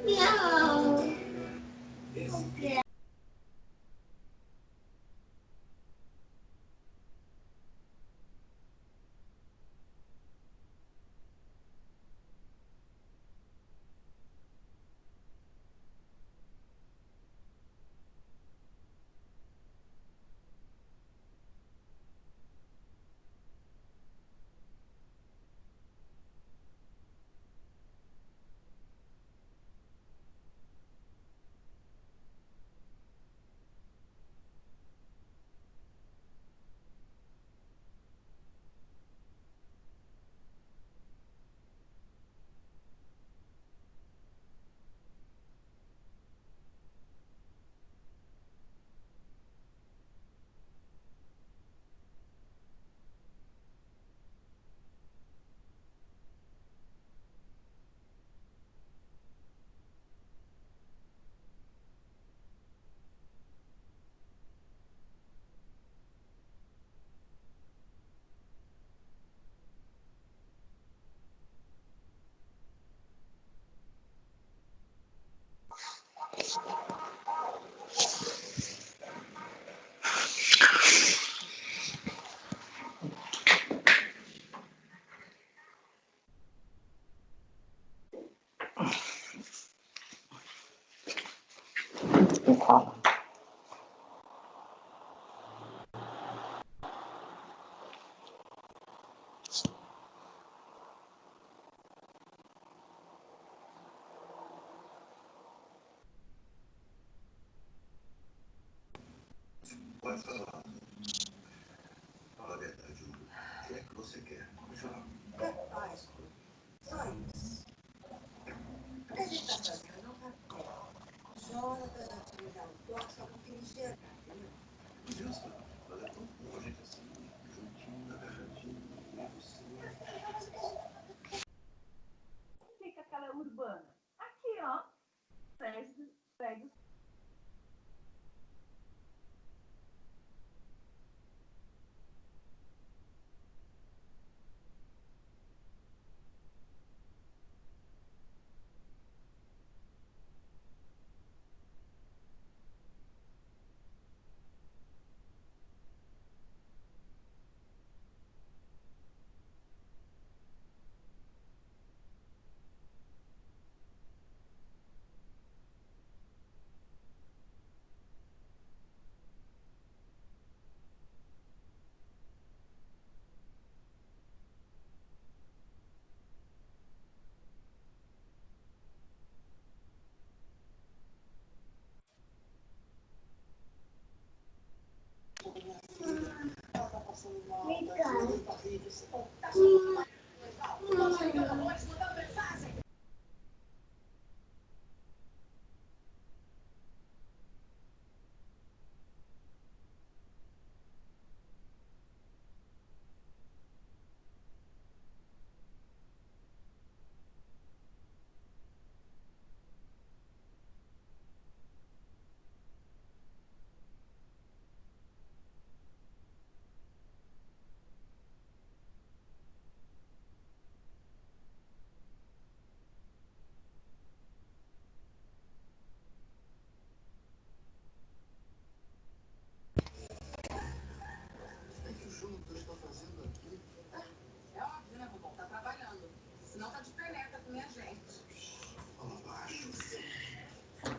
Miau. Pode falar. Fala a verdade, Hugo. O que é que você quer? Pode falar. Só isso. O que a gente está fazendo não está bom. Jonathan já tinha me dado corte só porque ele enxergar, entendeu? Justo. Mas é tão bom a gente assim, juntinho, agarradinho, e você. Fica aquela urbana. Aqui, ó. Prédios.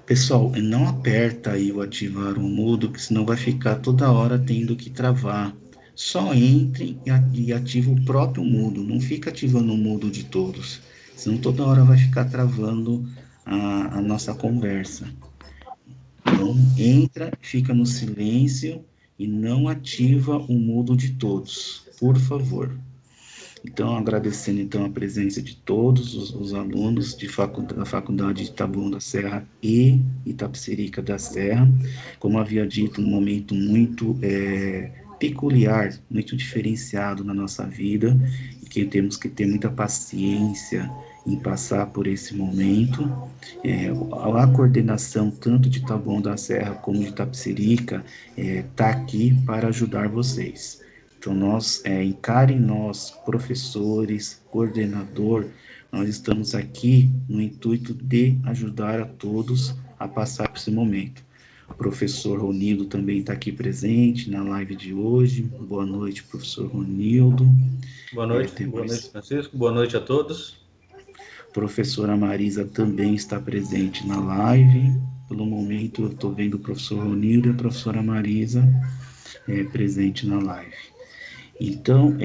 Pessoal, não aperta aí o ativar o mudo, que senão vai ficar toda hora tendo que travar. Só entre e ativa o próprio mudo, não fica ativando o mudo de todos, senão toda hora vai ficar travando a nossa conversa. Então, entra, fica no silêncio e não ativa o mudo de todos, por favor. Então, agradecendo então a presença de todos os alunos da Faculdade de Taboão da Serra e Itapecerica da Serra, como havia dito, um momento muito peculiar, muito diferenciado na nossa vida, e que temos que ter muita paciência em passar por esse momento. A coordenação tanto de Taboão da Serra como de Itapecerica está aqui para ajudar vocês. Então, encarem nós, professores, coordenador, Nós estamos aqui no intuito de ajudar a todos a passar por esse momento. O professor Ronildo também está aqui presente na live de hoje. Boa noite, professor Ronildo. Boa noite, Francisco. Boa noite a todos. Professora Marisa também está presente na live. Pelo momento, eu estou vendo o professor Ronildo e a professora Marisa presente na live. Então,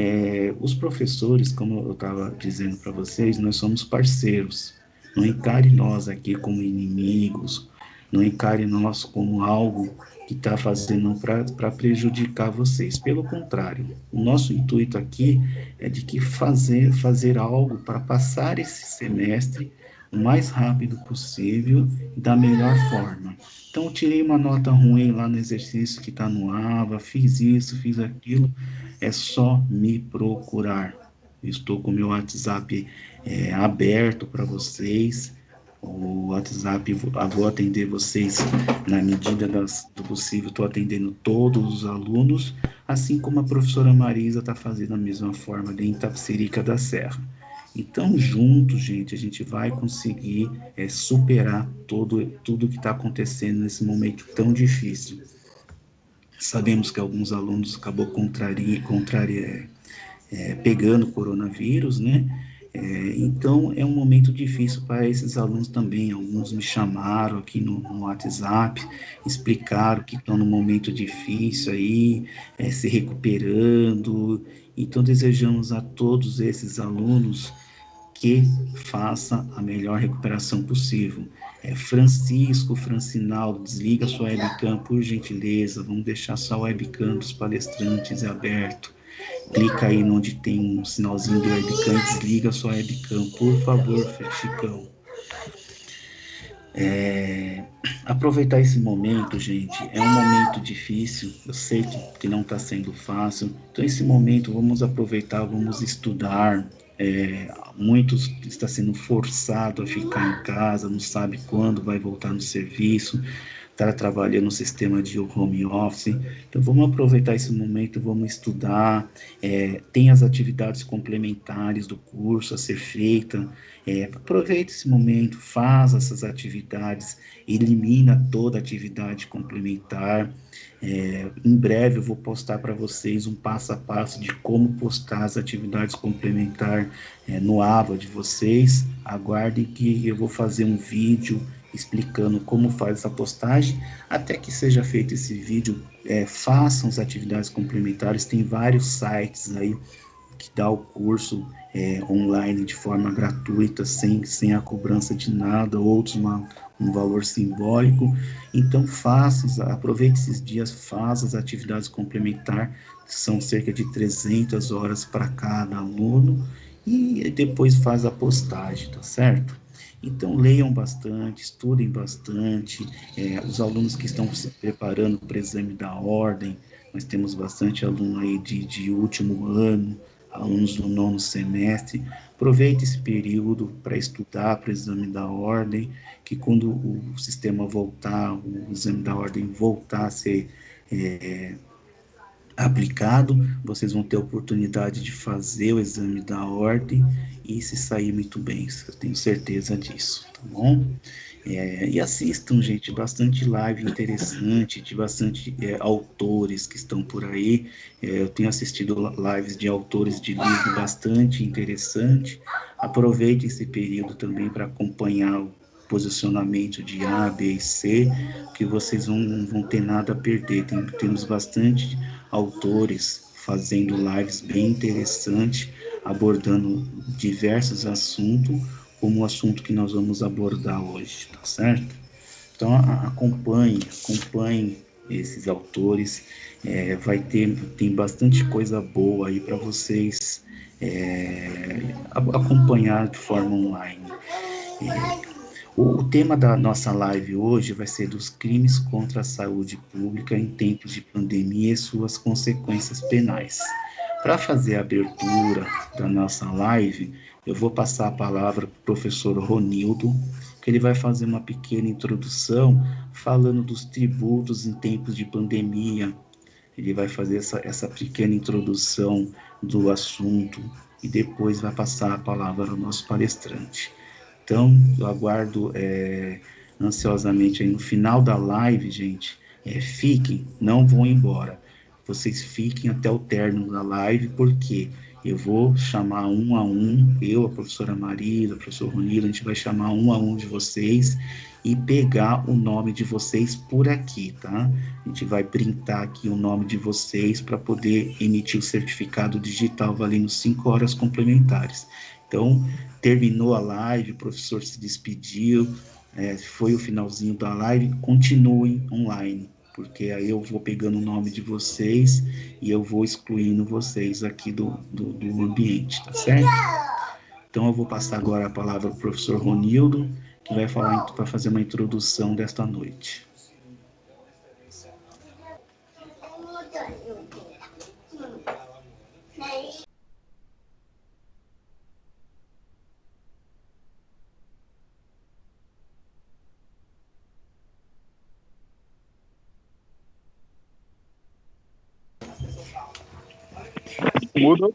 os professores, como eu estava dizendo para vocês, nós somos parceiros. Não encare nós aqui como inimigos, não encare nós como algo que está fazendo para prejudicar vocês. Pelo contrário, o nosso intuito aqui é de que fazer algo para passar esse semestre o mais rápido possível e da melhor forma. Então, eu tirei uma nota ruim lá no exercício que está no AVA, fiz isso, fiz aquilo, é só me procurar. Estou com o meu WhatsApp aberto para vocês. O WhatsApp, vou atender vocês na medida do possível, estou atendendo todos os alunos, assim como a professora Marisa está fazendo da mesma forma de Itapecerica da Serra. Então, juntos, gente, a gente vai conseguir superar tudo que está acontecendo nesse momento tão difícil. Sabemos que alguns alunos acabou pegando coronavírus, né? Então, é um momento difícil para esses alunos também. Alguns me chamaram aqui no WhatsApp, explicaram que estão num momento difícil aí, se recuperando. Então, desejamos a todos esses alunos que faça a melhor recuperação possível. Francinaldo, desliga sua webcam, por gentileza. Vamos deixar só a webcam dos palestrantes aberto. Clica aí onde tem um sinalzinho do webcam e desliga sua webcam, por favor, Chicão. Aproveitar esse momento, gente, é um momento difícil, eu sei que não está sendo fácil, então esse momento vamos aproveitar, vamos estudar. Muitos está sendo forçado a ficar em casa, não sabe quando vai voltar no serviço, está trabalhando no sistema de home office. Então vamos aproveitar esse momento, vamos estudar. Tem as atividades complementares do curso a ser feita. Aproveita esse momento, faz essas atividades, elimina toda atividade complementar. Em breve eu vou postar para vocês um passo a passo de como postar as atividades complementares no AVA de vocês. Aguardem que eu vou fazer um vídeo explicando como faz essa postagem. Até que seja feito esse vídeo, façam as atividades complementares. Tem vários sites aí que dá o curso online de forma gratuita, sem a cobrança de nada, outros um valor simbólico. Então aproveite esses dias, faça as atividades complementares, são cerca de 300 horas para cada aluno, e depois faz a postagem, tá certo? Então, leiam bastante, estudem bastante. Os alunos que estão se preparando para o exame da ordem, nós temos bastante aluno aí de último ano, alunos do 9º semestre. Aproveite esse período para estudar para o exame da ordem, que quando o sistema voltar, o exame da ordem voltar a ser aplicado, vocês vão ter a oportunidade de fazer o exame da ordem e se sair muito bem, eu tenho certeza disso, tá bom? E assistam, gente, bastante live interessante, de bastante autores que estão por aí. Eu tenho assistido lives de autores de livro bastante interessante. Aproveite esse período também para acompanhar o posicionamento de A, B e C, que vocês não vão ter nada a perder. Temos bastante autores fazendo lives bem interessantes, abordando diversos assuntos, como o assunto que nós vamos abordar hoje, tá certo? Então, acompanhe esses autores, tem bastante coisa boa aí para vocês acompanhar de forma online. O tema da nossa live hoje vai ser dos crimes contra a saúde pública em tempos de pandemia e suas consequências penais. Para fazer a abertura da nossa live, eu vou passar a palavra para o professor Ronildo, que ele vai fazer uma pequena introdução falando dos tributos em tempos de pandemia. Ele vai fazer essa pequena introdução do assunto e depois vai passar a palavra ao nosso palestrante. Então, eu aguardo ansiosamente aí no final da live, gente. Fiquem, não vão embora. Vocês fiquem até o término da live, porque eu vou chamar um a um, eu, a professora Marisa, o professor Ronildo, a gente vai chamar um a um de vocês e pegar o nome de vocês por aqui, tá? A gente vai printar aqui o nome de vocês para poder emitir o certificado digital valendo 5 horas complementares. Então, terminou a live, o professor se despediu, foi o finalzinho da live, continuem online, porque aí eu vou pegando o nome de vocês e eu vou excluindo vocês aqui do ambiente, tá certo? Então eu vou passar agora a palavra para o professor Ronildo, que vai fazer uma introdução desta noite. Muda.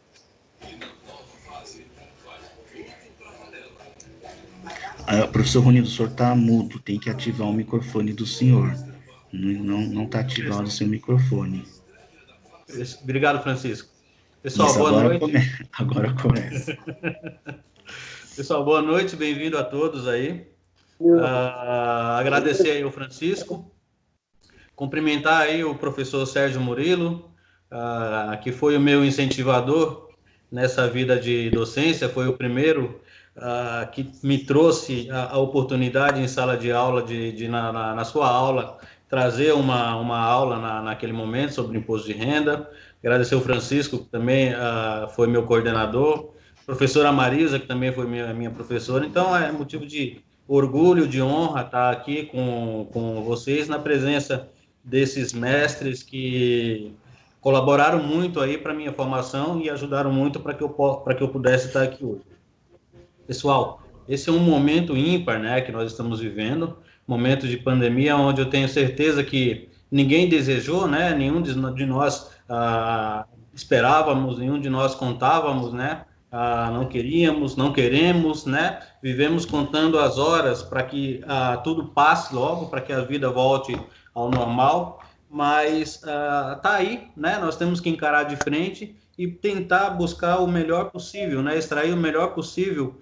Professor Ronildo, o senhor está mudo, tem que ativar o microfone do senhor. Não está ativado o seu microfone. Obrigado, Francisco. Pessoal, isso, boa noite. Agora começa. Pessoal, boa noite, bem-vindo a todos aí. Agradecer aí o Francisco, cumprimentar aí o professor Sérgio Murilo, que foi o meu incentivador nessa vida de docência, foi o primeiro que me trouxe a oportunidade em sala de aula, na sua aula, trazer uma aula naquele momento sobre imposto de renda. Agradecer o Francisco, que também foi meu coordenador, professora Marisa, que também foi minha professora. Então, é motivo de orgulho, de honra estar aqui com vocês, na presença desses mestres que colaboraram muito aí para a minha formação e ajudaram muito para que eu pudesse estar aqui hoje. Pessoal, esse é um momento ímpar, né, que nós estamos vivendo, momento de pandemia, onde eu tenho certeza que ninguém desejou, né, nenhum de nós esperávamos, nenhum de nós contávamos, né, não queríamos, não queremos, né, vivemos contando as horas para que tudo passe logo, para que a vida volte ao normal, mas tá aí, né, nós temos que encarar de frente e tentar buscar o melhor possível, né, extrair o melhor possível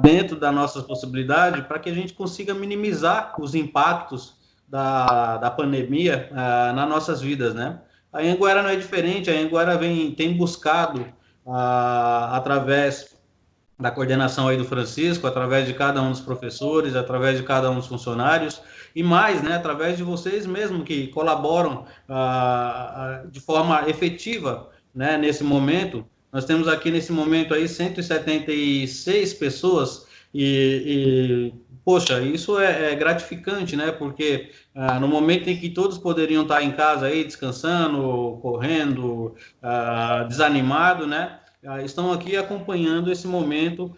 dentro da nossa possibilidade, para que a gente consiga minimizar os impactos da pandemia nas nossas vidas, né. A Anhanguera não é diferente, a Anhanguera tem buscado, através da coordenação aí do Francisco, através de cada um dos professores, através de cada um dos funcionários, e mais, né, através de vocês mesmos que colaboram de forma efetiva, né, nesse momento. Nós temos aqui nesse momento aí 176 pessoas poxa, isso é gratificante, né, porque no momento em que todos poderiam estar em casa aí descansando, correndo, desanimado, né, estão aqui acompanhando esse momento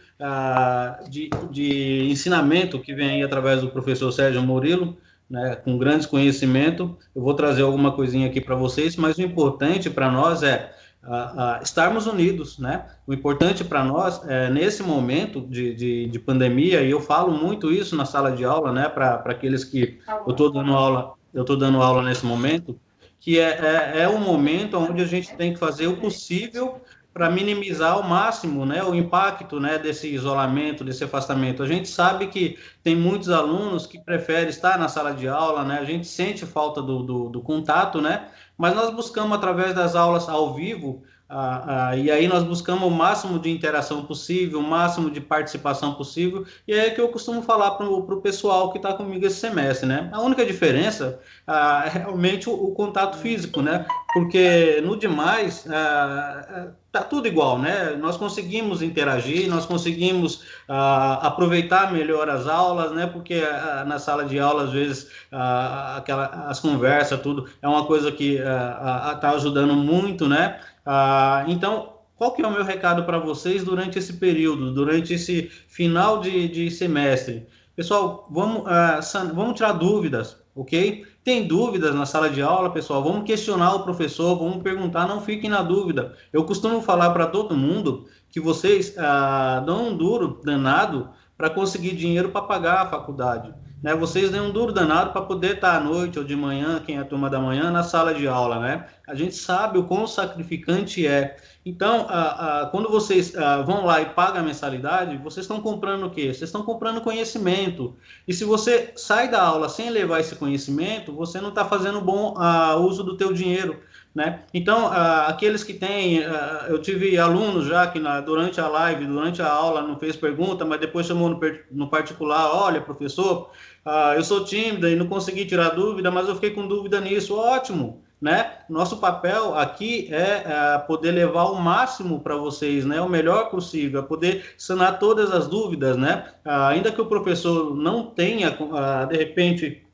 de ensinamento que vem aí através do professor Sérgio Murilo, né, com grandes conhecimento. Eu vou trazer alguma coisinha aqui para vocês, mas o importante para nós é estarmos unidos, né? O importante para nós nesse momento de pandemia, e eu falo muito isso na sala de aula, né, para aqueles que eu estou dando aula nesse momento, que é um momento onde a gente tem que fazer o possível para minimizar ao máximo, né, o impacto, né, desse isolamento, desse afastamento. A gente sabe que tem muitos alunos que preferem estar na sala de aula, né, a gente sente falta do contato, né, mas nós buscamos através das aulas ao vivo, e aí nós buscamos o máximo de interação possível, o máximo de participação possível, e é que eu costumo falar para o pessoal que está comigo esse semestre, né? A única diferença é realmente o contato físico, né? Porque no demais tá tudo igual, né? Nós conseguimos interagir, nós conseguimos aproveitar melhor as aulas, né? Porque na sala de aula, às vezes, as conversas, tudo, é uma coisa que está ajudando muito, né? Então, qual que é o meu recado para vocês durante esse período, durante esse final de semestre? Pessoal, vamos tirar dúvidas, ok? Tem dúvidas na sala de aula, pessoal? Vamos questionar o professor, vamos perguntar, não fiquem na dúvida. Eu costumo falar para todo mundo que vocês dão um duro danado para conseguir dinheiro para pagar a faculdade. Né? Vocês dão um duro danado para poder estar à noite ou de manhã, quem é a turma da manhã, na sala de aula, né? A gente sabe o quão sacrificante é. Então, quando vocês vão lá e pagam a mensalidade, vocês estão comprando o quê? Vocês estão comprando conhecimento. E se você sai da aula sem levar esse conhecimento, você não está fazendo bom uso do teu dinheiro. Né? Então, aqueles que têm, eu tive alunos já que durante a live, durante a aula não fez pergunta, mas depois chamou no particular, olha, professor, eu sou tímida e não consegui tirar dúvida, mas eu fiquei com dúvida nisso, ótimo, né? Nosso papel aqui é poder levar o máximo para vocês, né? O melhor possível, poder sanar todas as dúvidas, né? Ainda que o professor não tenha, de repente,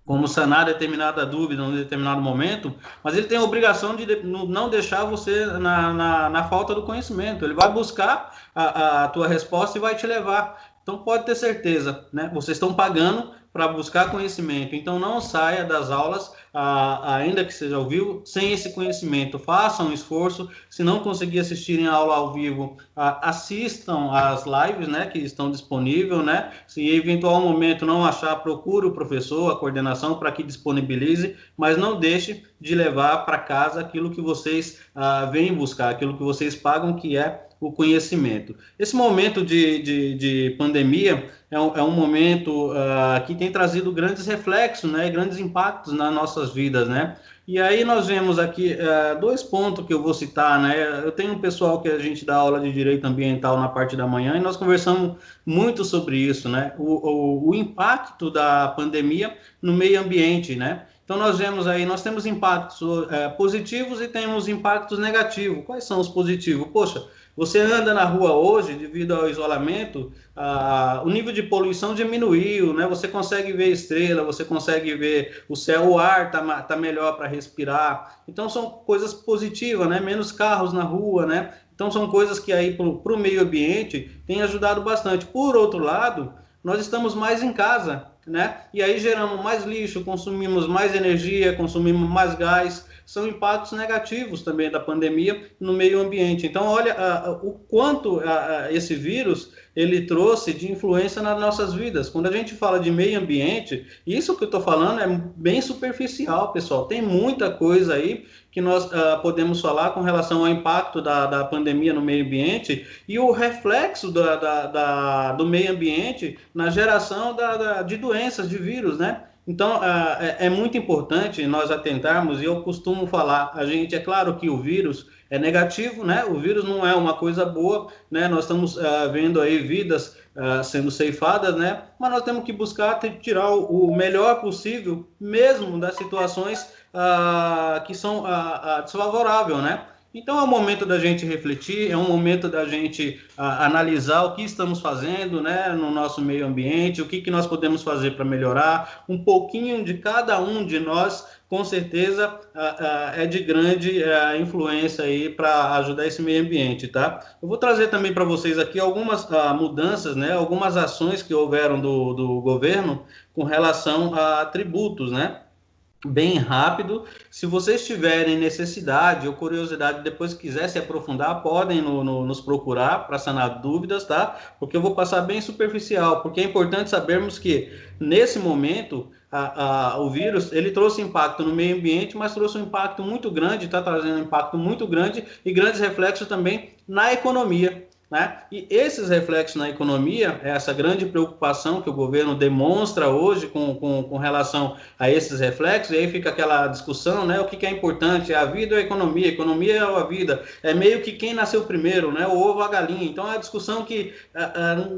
como sanar determinada dúvida em um determinado momento, mas ele tem a obrigação de não deixar você na falta do conhecimento. Ele vai buscar a tua resposta e vai te levar. Então, pode ter certeza, né? Vocês estão pagando para buscar conhecimento. Então, não saia das aulas, ainda que seja ao vivo, sem esse conhecimento. Façam um esforço. Se não conseguir assistirem a aula ao vivo, assistam às lives, né, que estão disponíveis, né? Se em eventual momento não achar, procure o professor, a coordenação, para que disponibilize, mas não deixe de levar para casa aquilo que vocês vêm buscar, aquilo que vocês pagam, que é o conhecimento. Esse momento de pandemia é um momento que tem trazido grandes reflexos, né, grandes impactos nas nossas vidas, né? E aí nós vemos aqui dois pontos que eu vou citar, né? Eu tenho um pessoal que a gente dá aula de direito ambiental na parte da manhã e nós conversamos muito sobre isso, né? O impacto da pandemia no meio ambiente, né? Então nós vemos aí, nós temos impactos positivos e temos impactos negativos. Quais são os positivos? Poxa, você anda na rua hoje, devido ao isolamento, o nível de poluição diminuiu, né? Você consegue ver estrela, você consegue ver o céu, o ar tá melhor para respirar. Então são coisas positivas, né? Menos carros na rua, né? Então são coisas que aí para o meio ambiente tem ajudado bastante. Por outro lado, nós estamos mais em casa, né? E aí geramos mais lixo, consumimos mais energia, consumimos mais gás. São impactos negativos também da pandemia no meio ambiente. Então, olha o quanto esse vírus ele trouxe de influência nas nossas vidas. Quando a gente fala de meio ambiente, isso que eu estou falando é bem superficial, pessoal. Tem muita coisa aí que nós podemos falar com relação ao impacto da pandemia no meio ambiente e o reflexo do meio ambiente na geração de doenças, de vírus, né? Então, é muito importante nós atentarmos, e eu costumo falar, é claro que o vírus é negativo, né? O vírus não é uma coisa boa, né? Nós estamos vendo aí vidas sendo ceifadas, né? Mas nós temos que buscar tirar o melhor possível, mesmo das situações que são desfavoráveis, né? Então é um momento da gente refletir, é um momento da gente analisar o que estamos fazendo, né, no nosso meio ambiente, o que nós podemos fazer para melhorar, um pouquinho de cada um de nós, com certeza é de grande influência aí para ajudar esse meio ambiente, tá? Eu vou trazer também para vocês aqui algumas mudanças, né, algumas ações que houveram do governo com relação a tributos, né? Bem rápido. Se vocês tiverem necessidade ou curiosidade, depois quiser se aprofundar, podem nos procurar para sanar dúvidas, tá? Porque eu vou passar bem superficial, porque é importante sabermos que nesse momento o vírus ele trouxe impacto no meio ambiente, mas trouxe um impacto muito grande, está trazendo um impacto muito grande e grandes reflexos também na economia. Né? E esses reflexos na economia, essa grande preocupação que o governo demonstra hoje com relação a esses reflexos, e aí fica aquela discussão, né? O que é importante, é a vida ou a economia? A economia ou a vida? É meio que quem nasceu primeiro, né? O ovo ou a galinha. Então é uma discussão que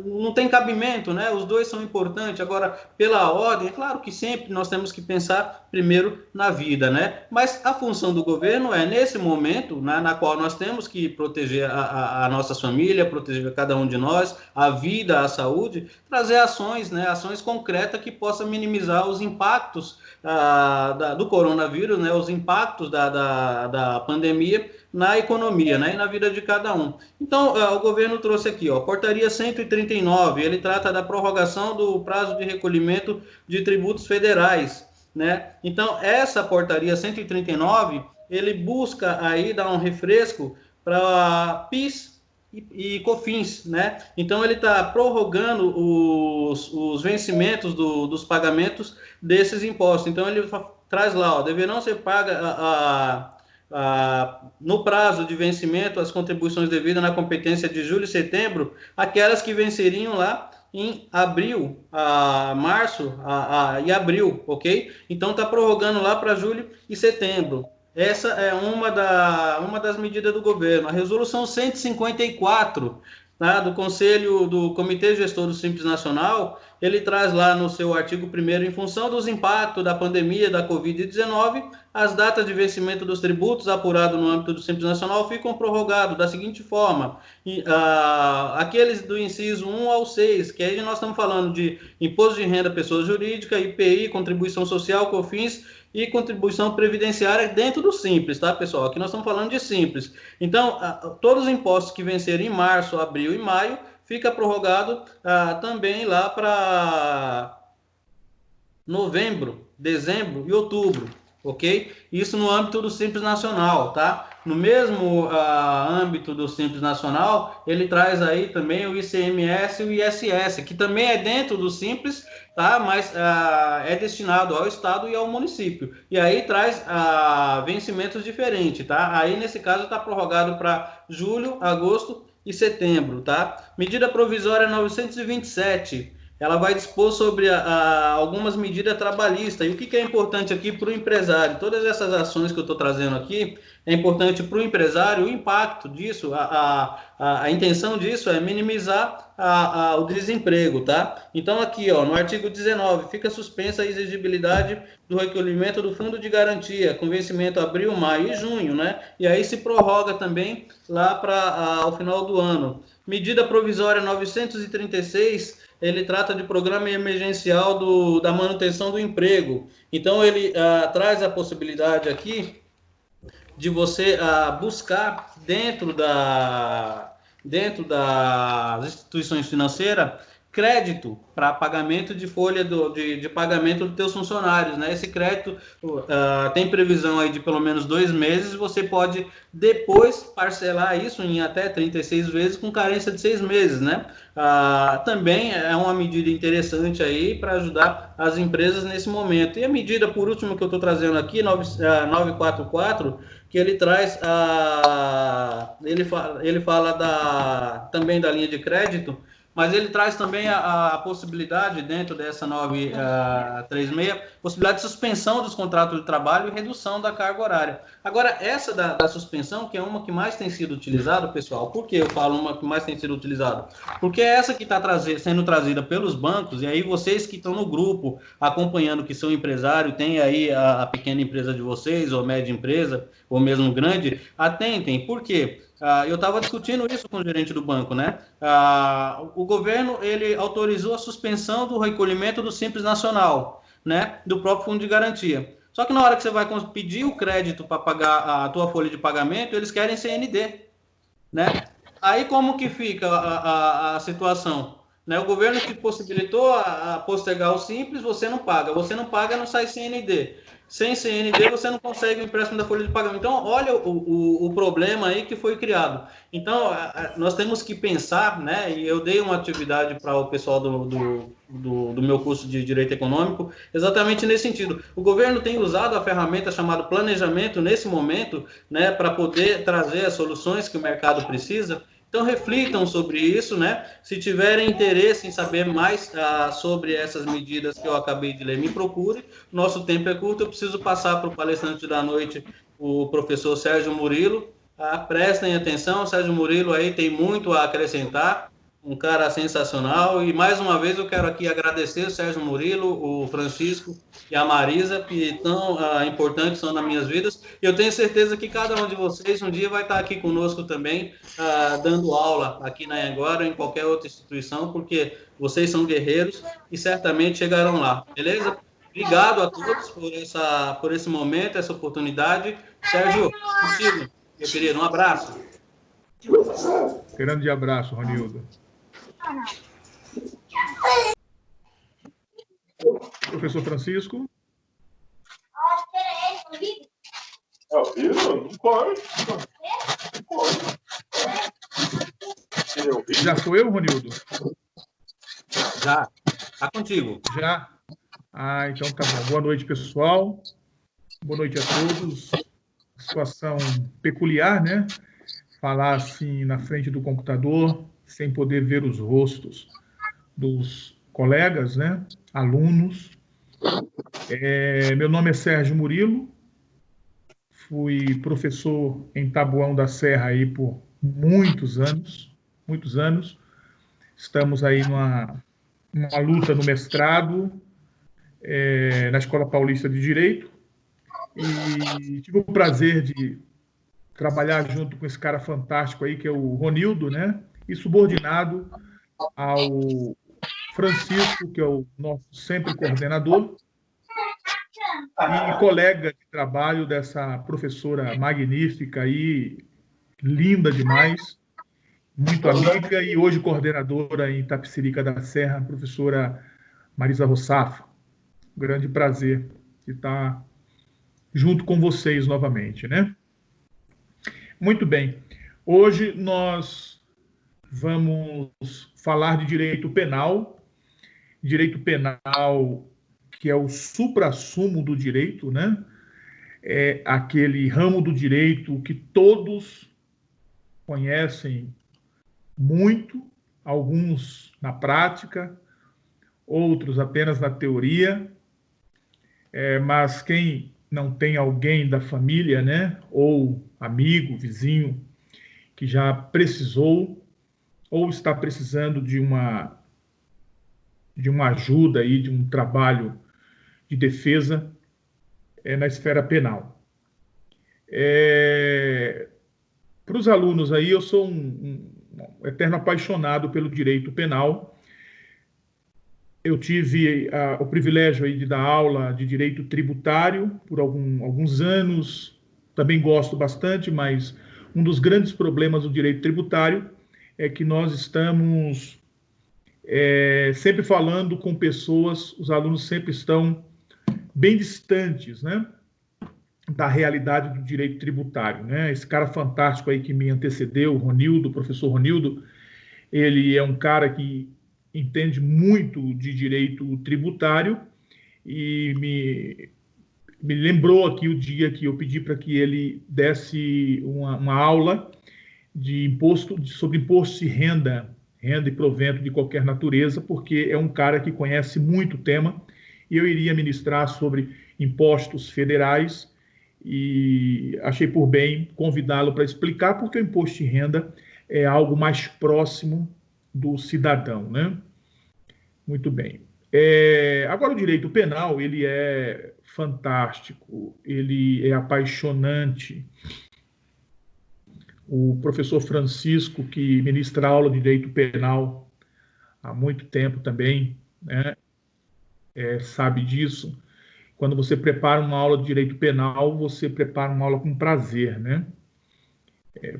não tem cabimento, né? Os dois são importantes. Agora, pela ordem, é claro que sempre nós temos que pensar primeiro na vida, né? Mas a função do governo é, nesse momento, né, na qual nós temos que proteger a nossas famílias, proteger cada um de nós, a vida, a saúde, trazer ações, né, ações concretas que possam minimizar os impactos do coronavírus, né, os impactos da pandemia na economia, né, e na vida de cada um. Então, o governo trouxe aqui, ó, portaria 139, ele trata da prorrogação do prazo de recolhimento de tributos federais, né? Então, essa portaria 139, ele busca aí dar um refresco para PIS, e COFINS, né? Então ele está prorrogando os vencimentos dos pagamentos desses impostos. Então ele traz lá, ó, deverão ser pagas no prazo de vencimento as contribuições devidas na competência de julho e setembro, aquelas que venceriam lá em abril, março e abril, ok? Então está prorrogando lá para julho e setembro. Essa é uma das medidas do governo. A resolução 154, tá, do Conselho do Comitê Gestor do Simples Nacional, ele traz lá no seu artigo 1º, em função dos impactos da pandemia da Covid-19, as datas de vencimento dos tributos apurados no âmbito do Simples Nacional ficam prorrogados da seguinte forma: aqueles do inciso 1 ao 6, que aí nós estamos falando de imposto de renda pessoa jurídica, IPI, contribuição social, COFINS e contribuição previdenciária dentro do Simples, tá, pessoal? Aqui nós estamos falando de Simples. Então, todos os impostos que vencerem em março, abril e maio, fica prorrogado também lá para novembro, dezembro e outubro, ok? Isso no âmbito do Simples Nacional, tá? No mesmo âmbito do Simples Nacional, ele traz aí também o ICMS e o ISS, que também é dentro do Simples, tá? Mas é destinado ao Estado e ao município. E aí traz vencimentos diferentes, tá? Aí, nesse caso, está prorrogado para julho, agosto e setembro, tá? Medida provisória 927, ela vai dispor sobre algumas medidas trabalhistas. E o que é importante aqui para o empresário? Todas essas ações que eu estou trazendo aqui, é importante para o empresário o impacto disso, a intenção disso é minimizar o desemprego, tá? Então aqui, ó, no artigo 19, fica suspensa a exigibilidade do recolhimento do fundo de garantia, com vencimento abril, maio e junho, né? E aí se prorroga também lá para o final do ano. Medida provisória 936, ele trata de programa emergencial da manutenção do emprego. Então, ele traz a possibilidade aqui de você buscar dentro das instituições financeiras crédito para pagamento de folha de pagamento dos teus funcionários, né? Esse crédito tem previsão aí de pelo menos 2 meses, você pode depois parcelar isso em até 36 vezes com carência de 6 meses, né? Também é uma medida interessante aí para ajudar as empresas nesse momento. E a medida, por último, que eu estou trazendo aqui, 944, que ele traz, ele fala também da linha de crédito, mas ele traz também a possibilidade, dentro dessa 936, possibilidade de suspensão dos contratos de trabalho e redução da carga horária. Agora, essa da suspensão, que é uma que mais tem sido utilizada, pessoal, por que eu falo uma que mais tem sido utilizada? Porque é essa que está sendo trazida pelos bancos, e aí vocês que estão no grupo, acompanhando, que são empresários, tem aí a pequena empresa de vocês, ou média empresa, ou mesmo grande, atentem. Por quê? Eu estava discutindo isso com o gerente do banco, né? O governo, ele autorizou a suspensão do recolhimento do Simples Nacional, né? Do próprio fundo de garantia. Só que na hora que você vai pedir o crédito para pagar a tua folha de pagamento, eles querem CND, né? Aí como que fica a situação? Né? O governo te possibilitou a postergar o Simples, você não paga. Você não paga, não sai CND. Sem CND, você não consegue o empréstimo da folha de pagamento. Então, olha o problema aí que foi criado. Então, nós temos que pensar, né? E eu dei uma atividade para o pessoal do meu curso de Direito Econômico, exatamente nesse sentido. O governo tem usado a ferramenta chamada planejamento nesse momento, né? Para poder trazer as soluções que o mercado precisa. Então, reflitam sobre isso, né? Se tiverem interesse em saber mais sobre essas medidas que eu acabei de ler, me procure. Nosso tempo é curto, eu preciso passar para o palestrante da noite, o professor Sérgio Murilo. Prestem atenção, o Sérgio Murilo aí tem muito a acrescentar, um cara sensacional. E, mais uma vez, eu quero aqui agradecer o Sérgio Murilo, o Francisco e a Marisa, que tão importantes são nas minhas vidas. E eu tenho certeza que cada um de vocês um dia vai estar aqui conosco também, dando aula aqui na Anhanguera ou em qualquer outra instituição, porque vocês são guerreiros e certamente chegarão lá, beleza? Obrigado a todos por esse momento, essa oportunidade. Sérgio, contigo, meu querido, um abraço. Grande abraço, Ronildo. Professor Francisco. Não pode. Não pode. Já sou eu, Ronildo? Já. Tá contigo. Já? Ah, então tá bom. Boa noite, pessoal. Boa noite a todos. Situação peculiar, né? Falar assim na frente do computador, sem poder ver os rostos dos colegas, né? Alunos. Meu nome é Sérgio Murilo. Fui professor em Taboão da Serra aí por muitos anos. Muitos anos. Estamos aí numa luta no mestrado, na Escola Paulista de Direito, e tive o prazer de trabalhar junto com esse cara fantástico aí, que é o Ronildo, né? E subordinado ao Francisco, que é o nosso sempre coordenador, e colega de trabalho dessa professora magnífica aí, linda demais, muito amiga, e hoje coordenadora em Itapecerica da Serra, a professora Marisa Rossafa. Grande prazer de estar junto com vocês novamente, né? Muito bem. Hoje nós vamos falar de direito penal que é o suprassumo do direito, né? É aquele ramo do direito que todos conhecem muito, alguns na prática, outros apenas na teoria, mas quem não tem alguém da família, né, ou amigo, vizinho, que já precisou ou está precisando de uma ajuda aí, de um trabalho de defesa na esfera penal. Para os alunos aí, eu sou um eterno apaixonado pelo direito penal. Eu tive o privilégio aí de dar aula de direito tributário por alguns anos. Também gosto bastante, mas um dos grandes problemas do direito tributário é que nós estamos sempre falando com pessoas, os alunos sempre estão bem distantes, né, da realidade do direito tributário, né? Esse cara fantástico aí que me antecedeu, o professor Ronildo, ele é um cara que entende muito de direito tributário e me lembrou aqui o dia que eu pedi para que ele desse uma aula sobre imposto de renda e provento de qualquer natureza, porque é um cara que conhece muito o tema, e eu iria ministrar sobre impostos federais, e achei por bem convidá-lo para explicar, porque o imposto de renda é algo mais próximo do cidadão, né? Muito bem. Agora, o direito penal, ele é fantástico, ele é apaixonante. O professor Francisco, que ministra aula de direito penal há muito tempo também, né, sabe disso. Quando você prepara uma aula de direito penal, você prepara uma aula com prazer, né?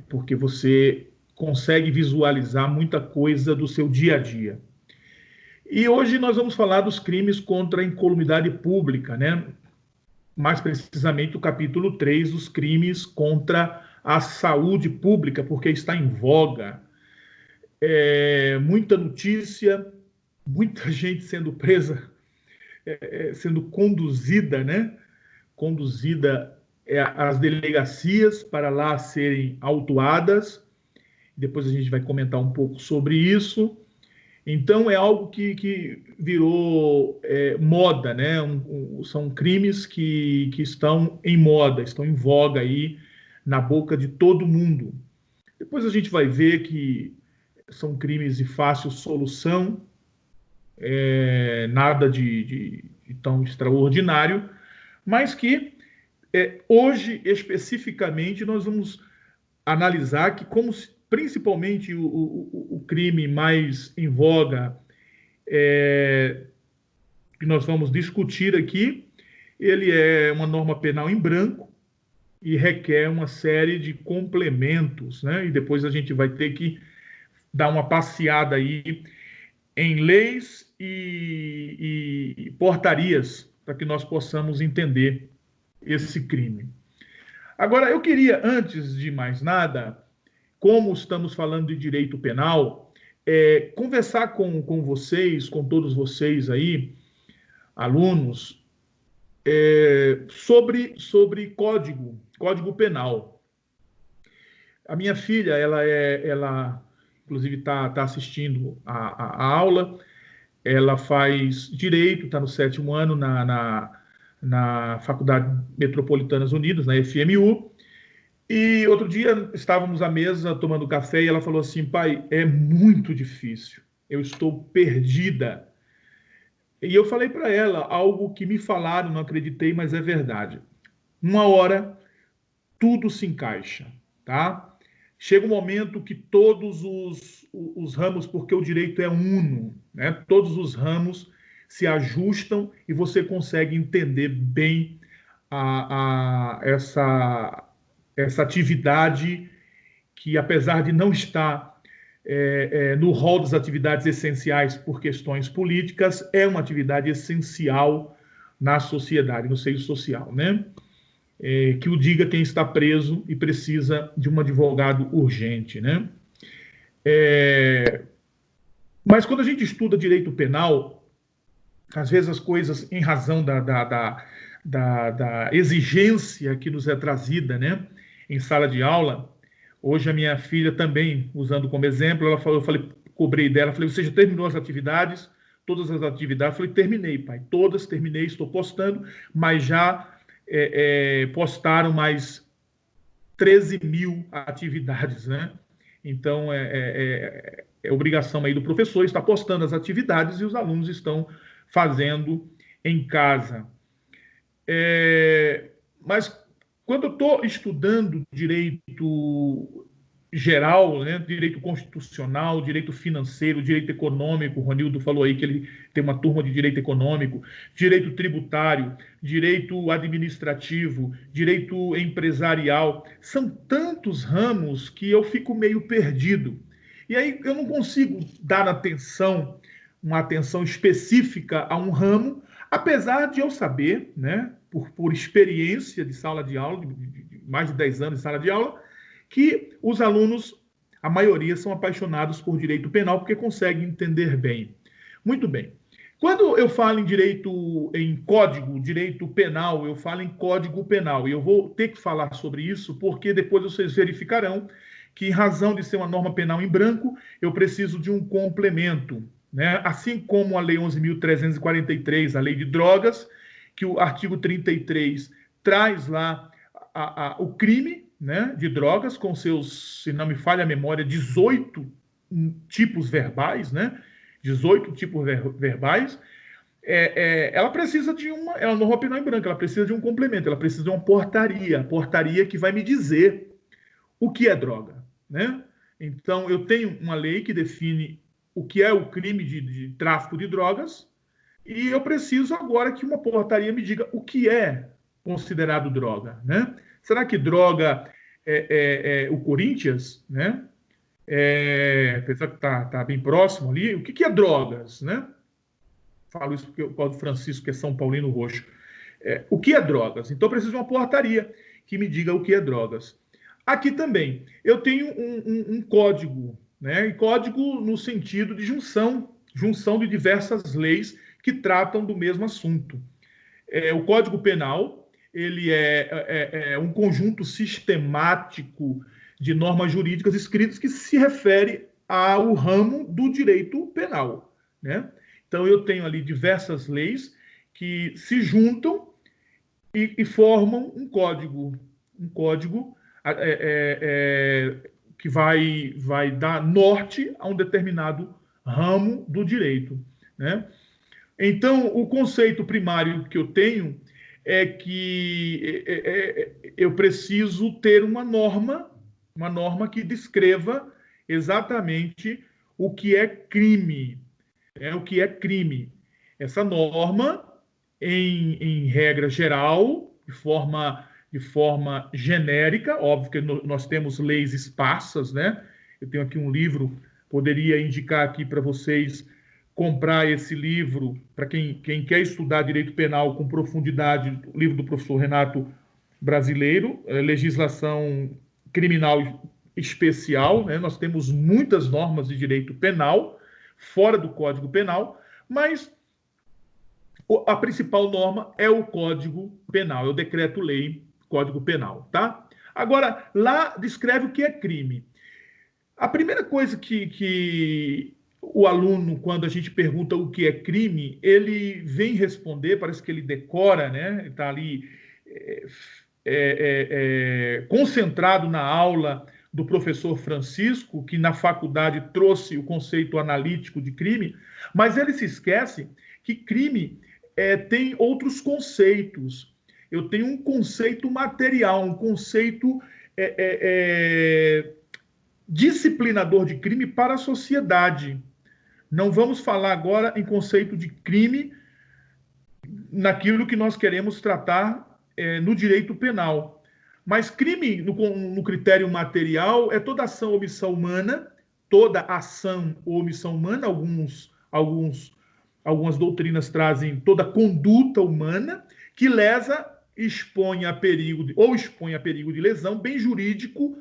Porque você consegue visualizar muita coisa do seu dia a dia. E hoje nós vamos falar dos crimes contra a incolumidade pública, né? Mais precisamente o capítulo 3, os crimes contra a saúde pública, porque está em voga. Muita notícia, muita gente sendo presa, sendo conduzida, né? Conduzida às delegacias para lá serem autuadas. Depois a gente vai comentar um pouco sobre isso. Então, é algo que virou moda, né? São crimes que estão em moda, estão em voga aí na boca de todo mundo. Depois a gente vai ver que são crimes de fácil solução, nada de tão extraordinário, mas que hoje, especificamente, nós vamos analisar que principalmente o crime mais em voga que nós vamos discutir aqui, ele é uma norma penal em branco e requer uma série de complementos, né? E depois a gente vai ter que dar uma passeada aí em leis e portarias para que nós possamos entender esse crime. Agora, eu queria, antes de mais nada, como estamos falando de direito penal, conversar com vocês, com todos vocês aí, alunos, sobre código penal. A minha filha, ela inclusive está assistindo a aula. Ela faz direito, está no 7º ano na Faculdade Metropolitanas Unidas, na FMU. E outro dia estávamos à mesa tomando café e ela falou assim: pai, é muito difícil, eu estou perdida. E eu falei para ela algo que me falaram, não acreditei, mas é verdade. Uma hora, tudo se encaixa, tá? Chega um momento que todos os ramos, porque o direito é uno, né? Todos os ramos se ajustam e você consegue entender bem essa atividade que, apesar de não estar no rol das atividades essenciais por questões políticas, é uma atividade essencial na sociedade, no seio social, né? Que o diga quem está preso e precisa de um advogado urgente, né? Mas quando a gente estuda direito penal, às vezes as coisas, em razão da exigência que nos é trazida, né, em sala de aula, hoje a minha filha também, usando como exemplo, ela falou, cobrei dela, falei, você já terminou as atividades? Todas as atividades? Eu falei, terminei, pai, todas terminei, estou postando, mas já postaram mais 13.000 atividades, né? Então, é obrigação aí do professor estar postando as atividades e os alunos estão fazendo em casa. Mas, quando eu estou estudando direito geral, né, direito constitucional, direito financeiro, direito econômico, o Ronildo falou aí que ele tem uma turma de direito econômico, direito tributário, direito administrativo, direito empresarial, são tantos ramos que eu fico meio perdido. E aí eu não consigo dar uma atenção específica a um ramo, apesar de eu saber, né, por experiência de sala de aula, de mais de 10 anos de sala de aula, que os alunos, a maioria, são apaixonados por direito penal porque conseguem entender bem. Muito bem. Quando eu falo em direito penal, eu falo em código penal. E eu vou ter que falar sobre isso porque depois vocês verificarão que, em razão de ser uma norma penal em branco, eu preciso de um complemento, né? Assim como a Lei 11.343, a Lei de Drogas, que o artigo 33 traz lá o crime, né, de drogas, com seus, se não me falha a memória, 18 tipos verbais, né? 18 tipos verbais. Ela precisa de é uma norma penal em branco, ela precisa de um complemento, ela precisa de uma portaria que vai me dizer o que é droga, né? Então, eu tenho uma lei que define o que é o crime de tráfico de drogas e eu preciso agora que uma portaria me diga o que é considerado droga, né? Será que droga é o Corinthians, né? Apesar que está bem próximo ali, o que é drogas, né? Falo isso porque o Paulo Francisco, que é São Paulino roxo. O que é drogas? Então, eu preciso de uma portaria que me diga o que é drogas. Aqui também, eu tenho um código, né? E código no sentido de junção de diversas leis que tratam do mesmo assunto. O Código Penal, ele é um conjunto sistemático de normas jurídicas escritas que se refere ao ramo do direito penal, né? Então, eu tenho ali diversas leis que se juntam e formam um código que vai dar norte a um determinado ramo do direito, né? Então, o conceito primário que eu tenho é que eu preciso ter uma norma que descreva exatamente o que é crime. O que é crime. Essa norma, em regra geral, de forma genérica, óbvio que nós temos leis esparsas, né? Eu tenho aqui um livro, poderia indicar aqui para vocês comprar esse livro, para quem quer estudar direito penal com profundidade, o livro do professor Renato Brasileiro, Legislação Criminal especial, né? Nós temos muitas normas de direito penal, fora do Código Penal, mas a principal norma é o Código Penal, é o Decreto-Lei Código Penal, tá? Agora, lá descreve o que é crime. A primeira coisa que o aluno, quando a gente pergunta o que é crime, ele vem responder, parece que ele decora, né? Ele está ali concentrado na aula do professor Francisco, que na faculdade trouxe o conceito analítico de crime, mas ele se esquece que crime tem outros conceitos. Eu tenho um conceito material, um conceito disciplinador de crime para a sociedade. Não vamos falar agora em conceito de crime naquilo que nós queremos tratar no direito penal. Mas crime, no critério material, é toda ação ou omissão humana, toda ação ou omissão humana, algumas doutrinas trazem toda conduta humana que lesa, expõe a perigo de lesão, bem jurídico,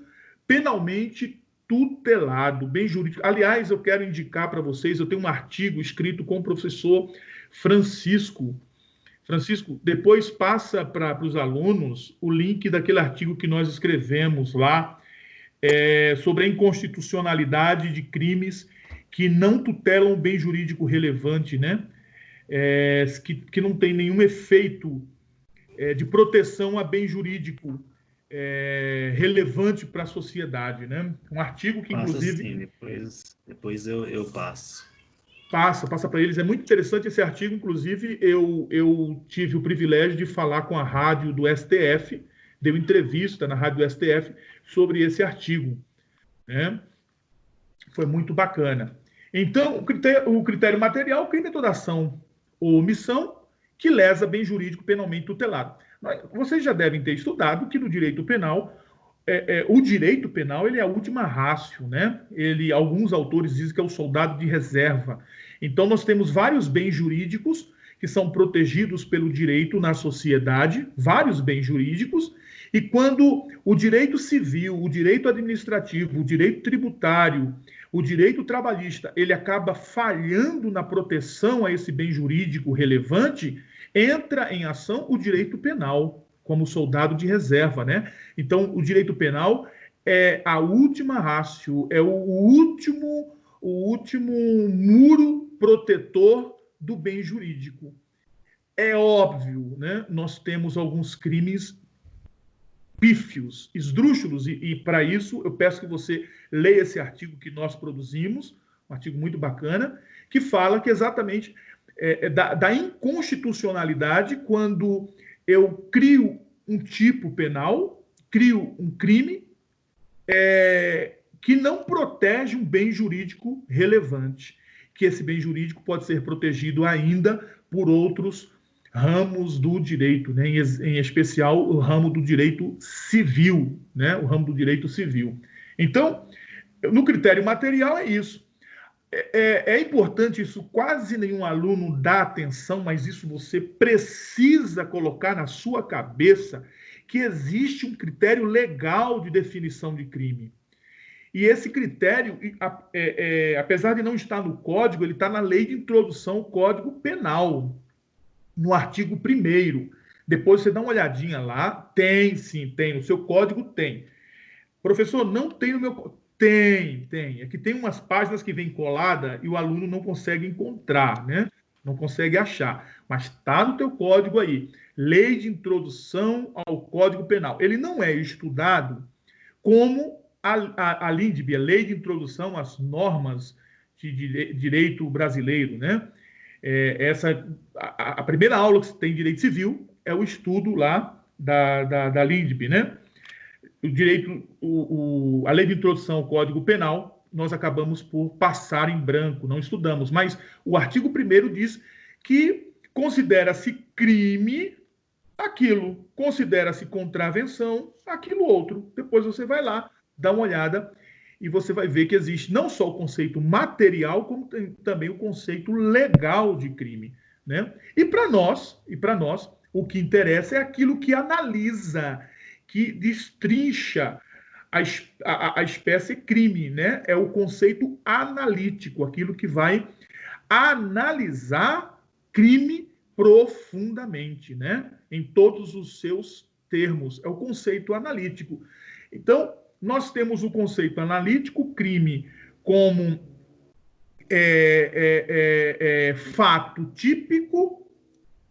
penalmente tutelado, bem jurídico. Aliás, eu quero indicar para vocês, eu tenho um artigo escrito com o professor Francisco. Francisco, depois passa para os alunos o link daquele artigo que nós escrevemos lá sobre a inconstitucionalidade de crimes que não tutelam o bem jurídico relevante, né? Que não tem nenhum efeito de proteção a bem jurídico relevante para a sociedade, né? Um artigo que, inclusive... Sim, depois eu passo. Passa para eles. É muito interessante esse artigo. Inclusive, eu tive o privilégio de falar com a rádio do STF, deu entrevista na rádio do STF sobre esse artigo, né? Foi muito bacana. Então, o critério material, crime é toda ação ou omissão que lesa bem jurídico penalmente tutelado. Vocês já devem ter estudado que no direito penal, o direito penal ele é a última ratio, né? Alguns autores dizem que é o soldado de reserva. Então, nós temos vários bens jurídicos que são protegidos pelo direito na sociedade, vários bens jurídicos, e quando o direito civil, o direito administrativo, o direito tributário, o direito trabalhista, ele acaba falhando na proteção a esse bem jurídico relevante, entra em ação o direito penal, como soldado de reserva, né? Então, o direito penal é a última ratio, é o último muro protetor do bem jurídico. É óbvio, né? Nós temos alguns crimes pífios, esdrúxulos, e para isso eu peço que você leia esse artigo que nós produzimos, um artigo muito bacana, que fala que exatamente da inconstitucionalidade quando eu crio um tipo penal, crio um crime que não protege um bem jurídico relevante, que esse bem jurídico pode ser protegido ainda por outros ramos do direito, né? Em especial o ramo do direito civil, né? O ramo do direito civil. Então, no critério material é isso. É importante isso, quase nenhum aluno dá atenção, mas isso você precisa colocar na sua cabeça, que existe um critério legal de definição de crime. E esse critério, apesar de não estar no Código, ele está na Lei de Introdução ao Código Penal, no artigo 1º. Depois você dá uma olhadinha lá, tem sim, tem, no seu código tem. Professor, não tem no meu código. Tem. É que tem umas páginas que vem colada e o aluno não consegue encontrar, né? Não consegue achar. Mas está no teu código aí. Lei de Introdução ao Código Penal. Ele não é estudado como a LINDB, a Lei de Introdução às Normas de Direito Brasileiro, né? A primeira aula que tem direito civil é o estudo lá da LINDB, né? A lei de introdução ao Código Penal, nós acabamos por passar em branco, não estudamos, mas o artigo 1º diz que considera-se crime aquilo, considera-se contravenção aquilo outro. Depois você vai lá, dá uma olhada e você vai ver que existe não só o conceito material, como também o conceito legal de crime, né? E para nós, o que interessa é aquilo que analisa, que destrincha a espécie crime, né? É o conceito analítico, aquilo que vai analisar crime profundamente, né? Em todos os seus termos. É o conceito analítico. Então, nós temos o conceito analítico, crime, como fato típico,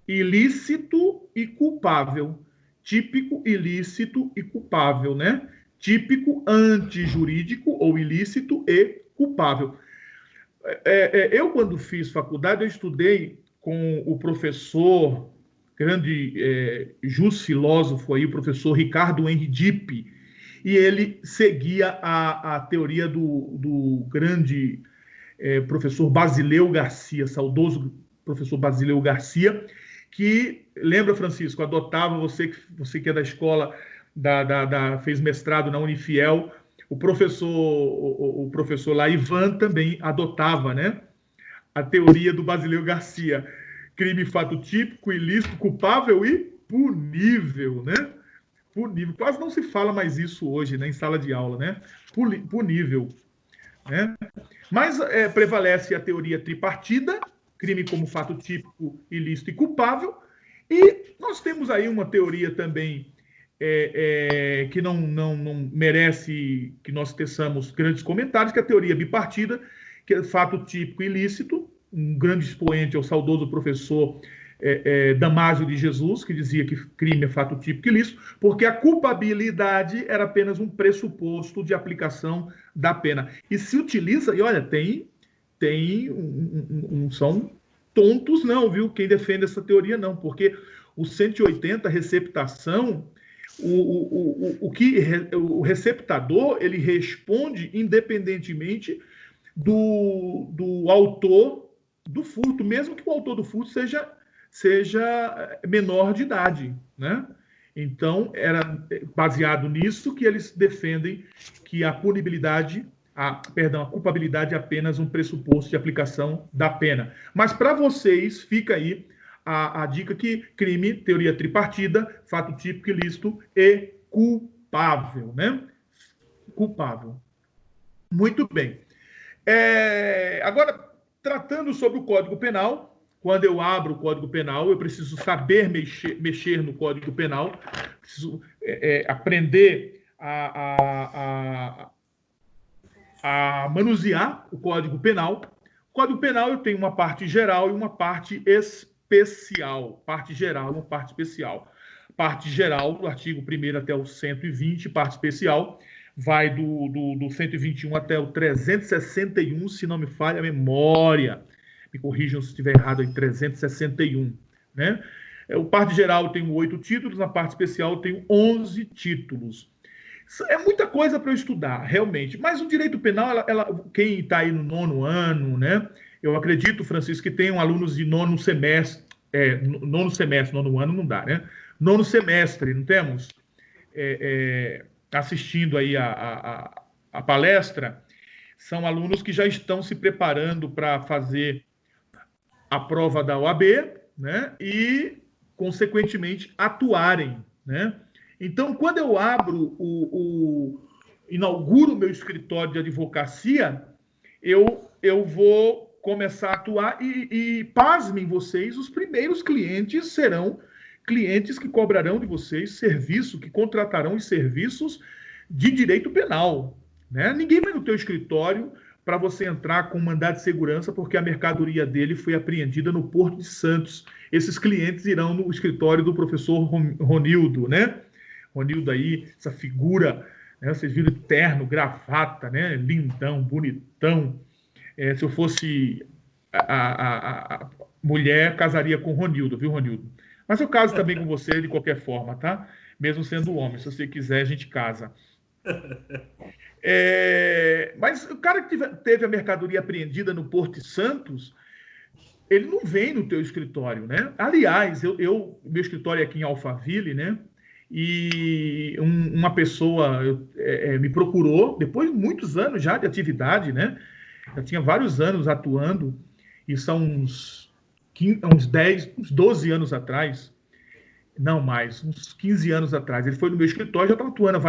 ilícito e culpável. Típico, ilícito e culpável, né? Típico, antijurídico ou ilícito e culpável. Eu, quando fiz faculdade, eu estudei com o professor, grande jus-filósofo aí, o professor Ricardo Henry Dipp, e ele seguia a teoria do grande professor Basileu Garcia, saudoso professor Basileu Garcia, que, lembra, Francisco, adotava, você que é da escola, fez mestrado na Unifiel, o professor lá, Ivan, também adotava, né, a teoria do Basileu Garcia. Crime, fato típico, ilícito, culpável e punível, né? Punível. Quase não se fala mais isso hoje, né, em sala de aula, né? Punível, né? Mas prevalece a teoria tripartida, crime como fato típico, ilícito e culpável. E nós temos aí uma teoria também que não merece que nós teçamos grandes comentários, que é a teoria bipartida, que é fato típico e ilícito. Um grande expoente é o saudoso professor Damásio de Jesus, que dizia que crime é fato típico e ilícito, porque a culpabilidade era apenas um pressuposto de aplicação da pena. E se utiliza, e olha, não são tontos não, viu? Quem defende essa teoria não, porque o 180, receptação, o receptador, ele responde independentemente do autor do furto, mesmo que o autor do furto seja menor de idade, né? Então, era baseado nisso que eles defendem que a culpabilidade é apenas um pressuposto de aplicação da pena. Mas para vocês, fica aí a dica que crime, teoria tripartida, fato típico, ilícito e culpável, né? Culpável. Muito bem. Agora, tratando sobre o Código Penal, quando eu abro o Código Penal, eu preciso saber mexer no Código Penal, preciso aprender a manusear o Código Penal. O Código Penal eu tenho uma parte geral e uma parte especial. Parte geral e uma parte especial. Parte geral, do artigo 1º até o 120, parte especial vai do 121 até o 361, se não me falha a memória. Me corrijam se estiver errado em 361, né? O parte geral tem 8 títulos, na parte especial tem 11 títulos. É muita coisa para eu estudar, realmente. Mas o direito penal, quem está aí no 9º ano, né? Eu acredito, Francisco, que tem alunos de 9º semestre, 9º ano não dá, né? 9º semestre, não temos? Assistindo aí a palestra, são alunos que já estão se preparando para fazer a prova da OAB, né? E, consequentemente, atuarem, né? Então, quando eu inauguro o meu escritório de advocacia, eu vou começar a atuar e pasmem vocês, os primeiros clientes serão clientes que cobrarão de vocês serviço, que contratarão os serviços de direito penal, né? Ninguém vai no teu escritório para você entrar com mandado de segurança porque a mercadoria dele foi apreendida no Porto de Santos. Esses clientes irão no escritório do professor Ronildo, né? Ronildo aí, essa figura, né? Vocês viram terno, gravata, né? Lindão, bonitão. Se eu fosse a mulher, casaria com Ronildo, viu, Ronildo? Mas eu caso também com você de qualquer forma, tá? Mesmo sendo homem, se você quiser, a gente casa. Mas o cara que teve a mercadoria apreendida no Porto de Santos, ele não vem no teu escritório, né? Aliás, meu escritório é aqui em Alphaville, né? E uma pessoa me procurou, depois de muitos anos já de atividade, né? Já tinha vários anos atuando, e são uns 12 anos atrás, não mais, uns 15 anos atrás. Ele foi no meu escritório, já estava atuando há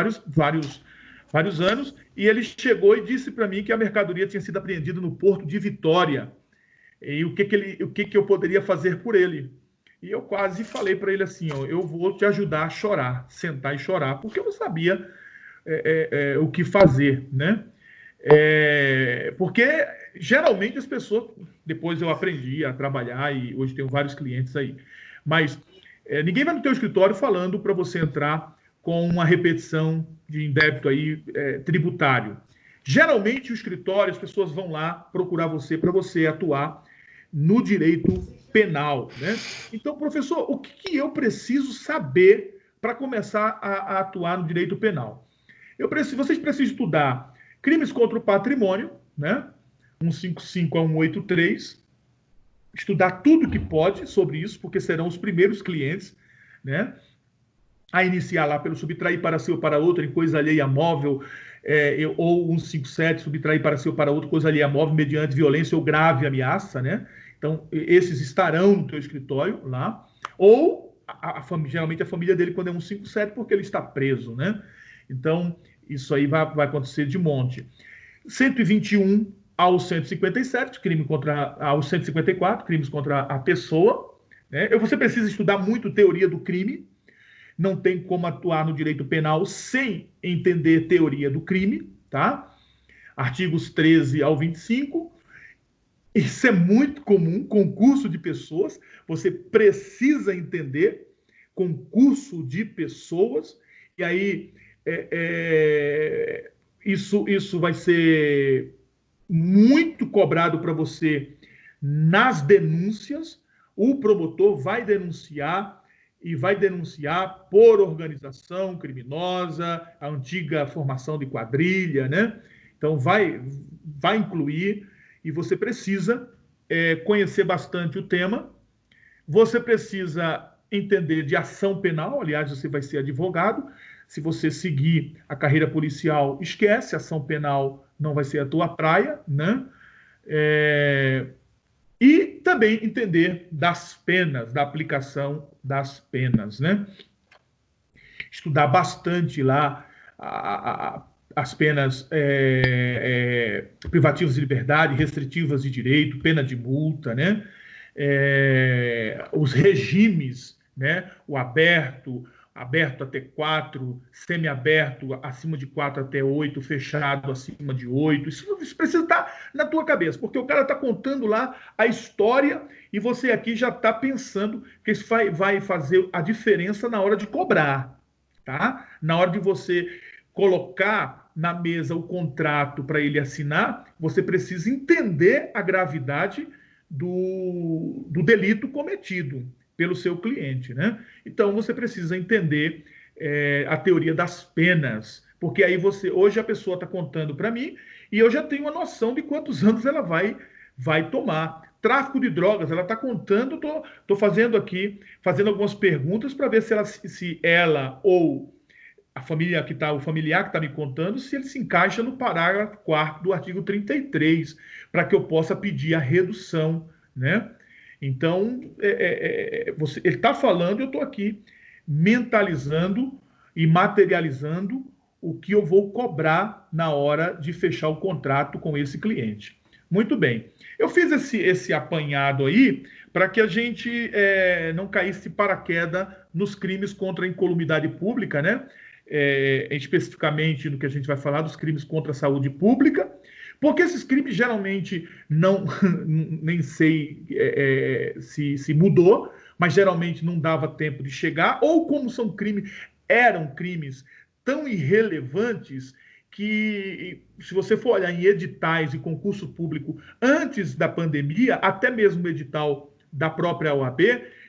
vários anos, e ele chegou e disse para mim que a mercadoria tinha sido apreendida no porto de Vitória, e o que eu poderia fazer por ele. E eu quase falei para ele assim, ó, eu vou te ajudar a chorar, sentar e chorar, porque eu não sabia o que fazer, né? Porque geralmente as pessoas, depois eu aprendi a trabalhar e hoje tenho vários clientes aí, mas ninguém vai no teu escritório falando para você entrar com uma repetição de débito aí tributário. Geralmente o escritório, as pessoas vão lá procurar você para você atuar no direito penal, né? Então, professor, o que eu preciso saber para começar a atuar no direito penal? Vocês precisam estudar crimes contra o patrimônio, né? 155 a 183, estudar tudo que pode sobre isso, porque serão os primeiros clientes, né? A iniciar lá pelo subtrair para si ou para outro em coisa alheia móvel, ou 157, subtrair para si ou para outro coisa alheia móvel mediante violência ou grave ameaça, né? Então, esses estarão no teu escritório lá, ou geralmente a família dele quando é 157, porque ele está preso, né? Então, isso aí vai acontecer de monte. 121 ao 157, aos 154, crimes contra a pessoa, né? Você precisa estudar muito teoria do crime, não tem como atuar no direito penal sem entender teoria do crime, tá? Artigos 13 ao 25. Isso é muito comum, concurso de pessoas. Você precisa entender concurso de pessoas. E aí, isso vai ser muito cobrado para você nas denúncias. O promotor vai denunciar e vai denunciar por organização criminosa, a antiga formação de quadrilha, né? Então, vai incluir, e você precisa conhecer bastante o tema, você precisa entender de ação penal, aliás, você vai ser advogado, se você seguir a carreira policial, esquece, ação penal não vai ser a tua praia, né? E também entender das penas, da aplicação das penas, né? Estudar bastante lá as penas privativas de liberdade, restritivas de direito, pena de multa, né? Os regimes, né? O aberto até 4, semiaberto acima de 4 até 8, fechado acima de 8. Isso precisa estar na tua cabeça, porque o cara está contando lá a história e você aqui já está pensando que isso vai fazer a diferença na hora de cobrar, tá? Na hora de você colocar na mesa o contrato para ele assinar, você precisa entender a gravidade do delito cometido pelo seu cliente, né? Então, você precisa entender a teoria das penas, porque aí hoje a pessoa está contando para mim e eu já tenho uma noção de quantos anos ela vai tomar. Tráfico de drogas, ela está contando, estou fazendo algumas perguntas para ver se ela ou o familiar que está me contando, se ele se encaixa no parágrafo 4º do artigo 33, para que eu possa pedir a redução, né? Então, ele está falando, eu estou aqui mentalizando e materializando o que eu vou cobrar na hora de fechar o contrato com esse cliente. Muito bem. Eu fiz esse apanhado aí para que a gente não caísse paraquedas nos crimes contra a incolumidade pública, né? Especificamente no que a gente vai falar dos crimes contra a saúde pública, porque esses crimes geralmente nem sei se mudou, mas geralmente não dava tempo de chegar, ou como eram crimes tão irrelevantes que, se você for olhar em editais e concurso público antes da pandemia, até mesmo o edital da própria OAB,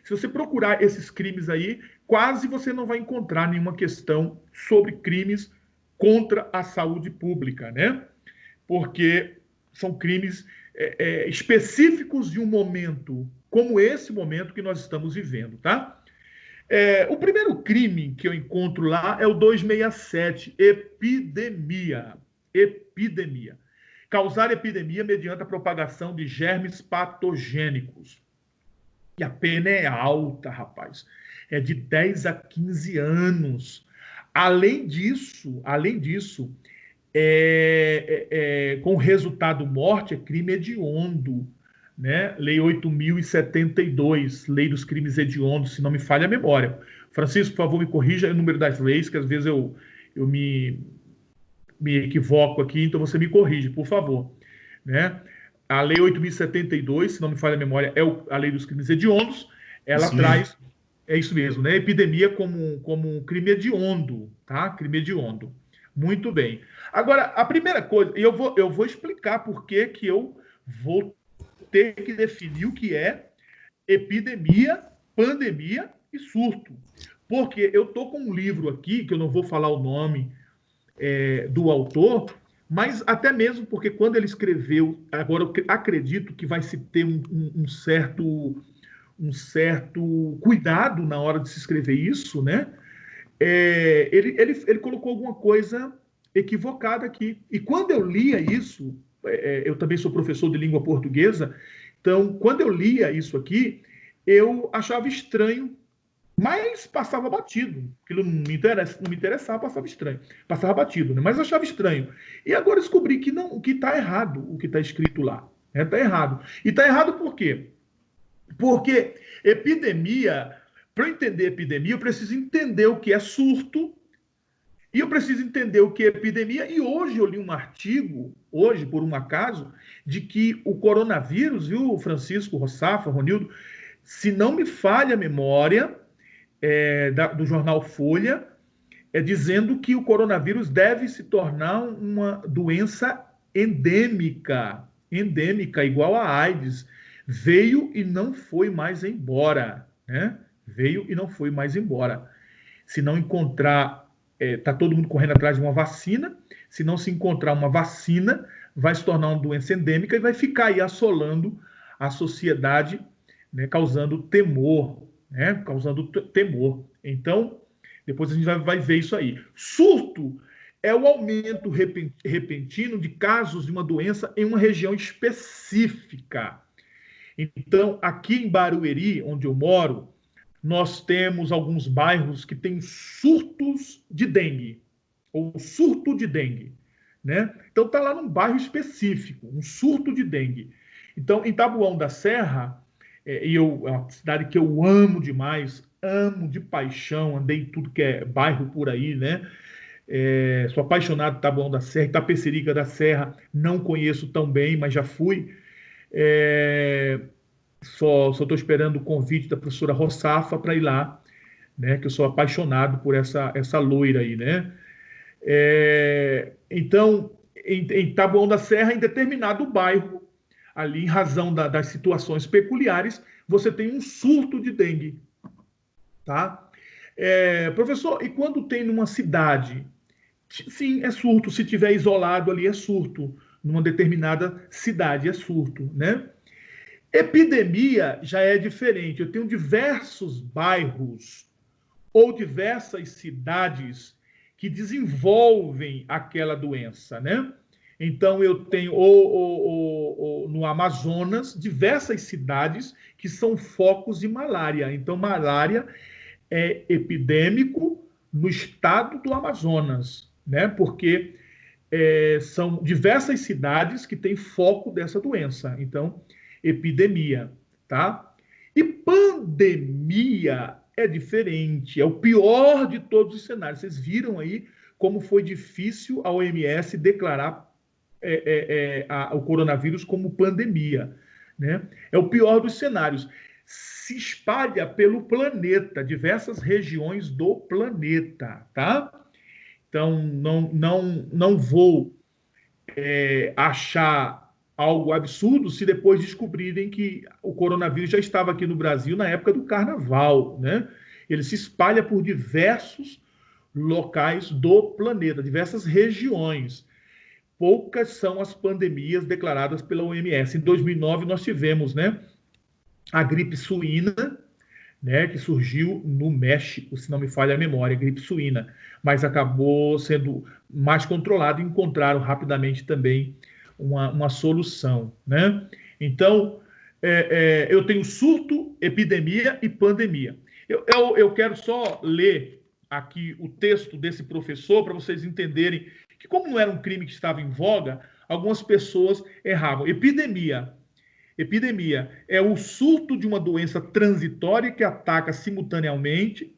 se você procurar esses crimes aí, quase você não vai encontrar nenhuma questão sobre crimes contra a saúde pública, né? Porque são crimes específicos de um momento como esse momento que nós estamos vivendo, tá? O primeiro crime que eu encontro lá é o 267, epidemia. Epidemia. Causar epidemia mediante a propagação de germes patogênicos. E a pena é alta, rapaz. É de 10 a 15 anos. Além disso, com resultado morte, é crime hediondo, né? Lei 8.072, Lei dos Crimes Hediondos, se não me falha a memória. Francisco, por favor, me corrija o número das leis, que às vezes eu me equivoco aqui, então você me corrige, por favor. Né? A Lei 8.072, se não me falha a memória, é a Lei dos Crimes Hediondos. Ela Isso traz... mesmo. É isso mesmo, né? Epidemia como um crime hediondo, tá? Crime hediondo. Muito bem. Agora, a primeira coisa, eu vou explicar por que eu vou ter que definir o que é epidemia, pandemia e surto. Porque eu estou com um livro aqui, que eu não vou falar o nome do autor, mas até mesmo porque quando ele escreveu, agora eu acredito que vai se ter um certo cuidado na hora de se escrever isso, né? Ele colocou alguma coisa equivocada aqui. E quando eu lia isso, eu também sou professor de língua portuguesa, então, quando eu lia isso aqui, eu achava estranho, mas passava batido. Aquilo não me interessava, passava batido, né? Mas eu achava estranho. E agora descobri que está errado o que está escrito lá. Está errado. E está errado por quê? Porque epidemia, para eu entender epidemia, eu preciso entender o que é surto, e eu preciso entender o que é epidemia. E hoje eu li um artigo, por um acaso, de que o coronavírus, viu, Francisco, Rossafa, Ronildo, se não me falha a memória, do jornal Folha, dizendo que o coronavírus deve se tornar uma doença endêmica, igual a AIDS. Veio e não foi mais embora, né? Veio e não foi mais embora. Se não encontrar, tá todo mundo correndo atrás de uma vacina. Se não se encontrar uma vacina, vai se tornar uma doença endêmica e vai ficar aí assolando a sociedade, né? Causando temor, né? Causando temor. Então, depois a gente vai ver isso aí. Surto é o aumento repentino de casos de uma doença em uma região específica. Então, aqui em Barueri, onde eu moro, nós temos alguns bairros que têm surtos de dengue, ou surto de dengue, né? Então, está lá num bairro específico, um surto de dengue. Então, em Taboão da Serra, é uma cidade que eu amo demais, amo de paixão, andei em tudo que é bairro por aí, né? Sou apaixonado por Taboão da Serra, Itapecerica da Serra, não conheço tão bem, mas já fui. Só estou esperando o convite da professora Rossafa para ir lá, né? Que eu sou apaixonado por essa loira aí, né? Então, em Taboão da Serra, em determinado bairro, ali em razão das situações peculiares, você tem um surto de dengue, tá? Professor, e quando tem numa cidade? Sim, é surto. Se tiver isolado ali, é surto. Numa determinada cidade, é surto, né? Epidemia já é diferente. Eu tenho diversos bairros ou diversas cidades que desenvolvem aquela doença, né? Então, eu tenho no Amazonas diversas cidades que são focos de malária. Então, malária é epidêmico no estado do Amazonas, né? Porque são diversas cidades que têm foco dessa doença. Então, epidemia, tá? E pandemia é diferente, é o pior de todos os cenários. Vocês viram aí como foi difícil a OMS declarar o coronavírus como pandemia, né? É o pior dos cenários. Se espalha pelo planeta, diversas regiões do planeta, tá? Então, não vou achar algo absurdo se depois descobrirem que o coronavírus já estava aqui no Brasil na época do carnaval, né? Ele se espalha por diversos locais do planeta, diversas regiões. Poucas são as pandemias declaradas pela OMS. Em 2009, nós tivemos, né, a gripe suína, né, que surgiu no México, se não me falha a memória, gripe suína, mas acabou sendo mais controlado e encontraram rapidamente também uma solução, né? Então, eu tenho surto, epidemia e pandemia. Eu quero só ler aqui o texto desse professor para vocês entenderem que, como não era um crime que estava em voga, algumas pessoas erravam. Epidemia. Epidemia é o surto de uma doença transitória que ataca simultaneamente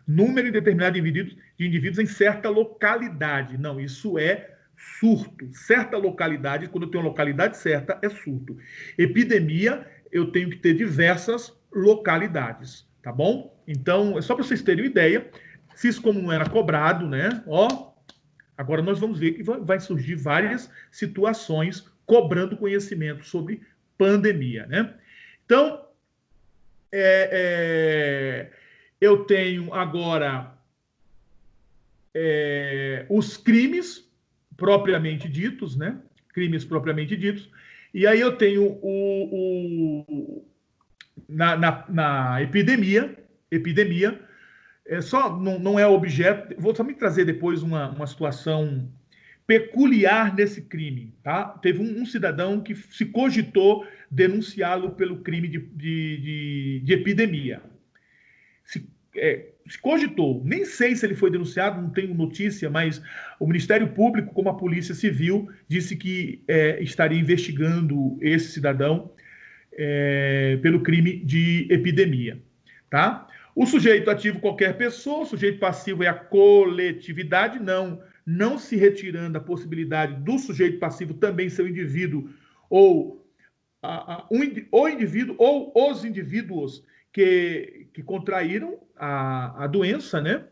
número indeterminado de indivíduos em certa localidade. Não, isso é surto. Certa localidade, quando eu tenho uma localidade certa, é surto. Epidemia, eu tenho que ter diversas localidades, tá bom? Então, é só para vocês terem uma ideia. Se isso como não era cobrado, né? Ó, agora nós vamos ver que vai surgir várias situações cobrando conhecimento sobre pandemia, né? Então, eu tenho agora os crimes propriamente ditos, né? Crimes propriamente ditos. E aí eu tenho na epidemia, não é objeto. Vou também trazer depois uma situação peculiar nesse crime, tá? Teve um cidadão que se cogitou denunciá-lo pelo crime de epidemia. Se cogitou. Nem sei se ele foi denunciado, não tenho notícia, mas o Ministério Público, como a Polícia Civil, disse que estaria investigando esse cidadão pelo crime de epidemia, tá? O sujeito ativo, qualquer pessoa, o sujeito passivo é a coletividade, não se retirando a possibilidade do sujeito passivo também ser o indivíduo ou o indivíduo ou os indivíduos que contraíram a doença, né?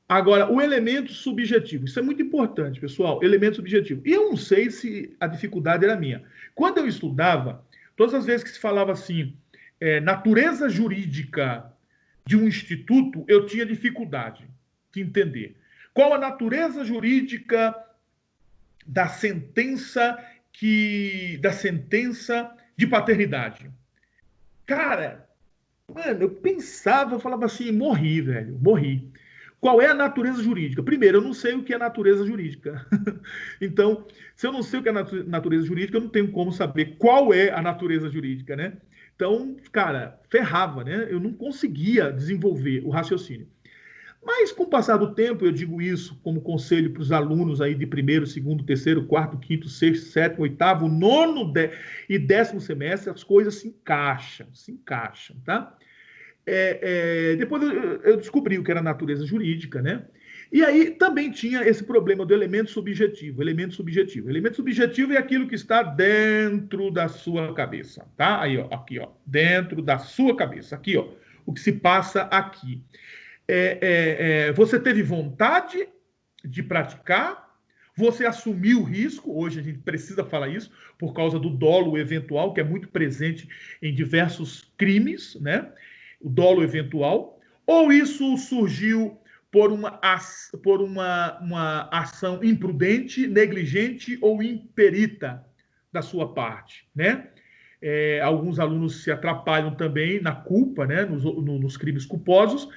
Agora, o elemento subjetivo. Isso é muito importante, pessoal. Elemento subjetivo. E eu não sei se a dificuldade era minha. Quando eu estudava, todas as vezes que se falava assim, natureza jurídica de um instituto, eu tinha dificuldade de entender. Qual a natureza jurídica da sentença de paternidade? Cara, mano, eu falava assim, morri, velho, morri. Qual é a natureza jurídica? Primeiro, eu não sei o que é natureza jurídica. Então, se eu não sei o que é natureza jurídica, eu não tenho como saber qual é a natureza jurídica, né? Então, cara, ferrava, né? Eu não conseguia desenvolver o raciocínio. Mas, com o passar do tempo, eu digo isso como conselho para os alunos aí de primeiro, segundo, terceiro, quarto, quinto, sexto, sétimo, oitavo, nono e 10º semestre, as coisas se encaixam, tá? Depois eu descobri o que era natureza jurídica, né? E aí também tinha esse problema do elemento subjetivo. Elemento subjetivo é aquilo que está dentro da sua cabeça, tá? Aí, ó, aqui, ó, dentro da sua cabeça, aqui, ó, o que se passa aqui. Você teve vontade de praticar, você assumiu o risco, hoje a gente precisa falar isso, por causa do dolo eventual, que é muito presente em diversos crimes, né? O dolo eventual, ou isso surgiu por uma ação imprudente, negligente ou imperita da sua parte, né? Alguns alunos se atrapalham também na culpa, né? Nos crimes culposos.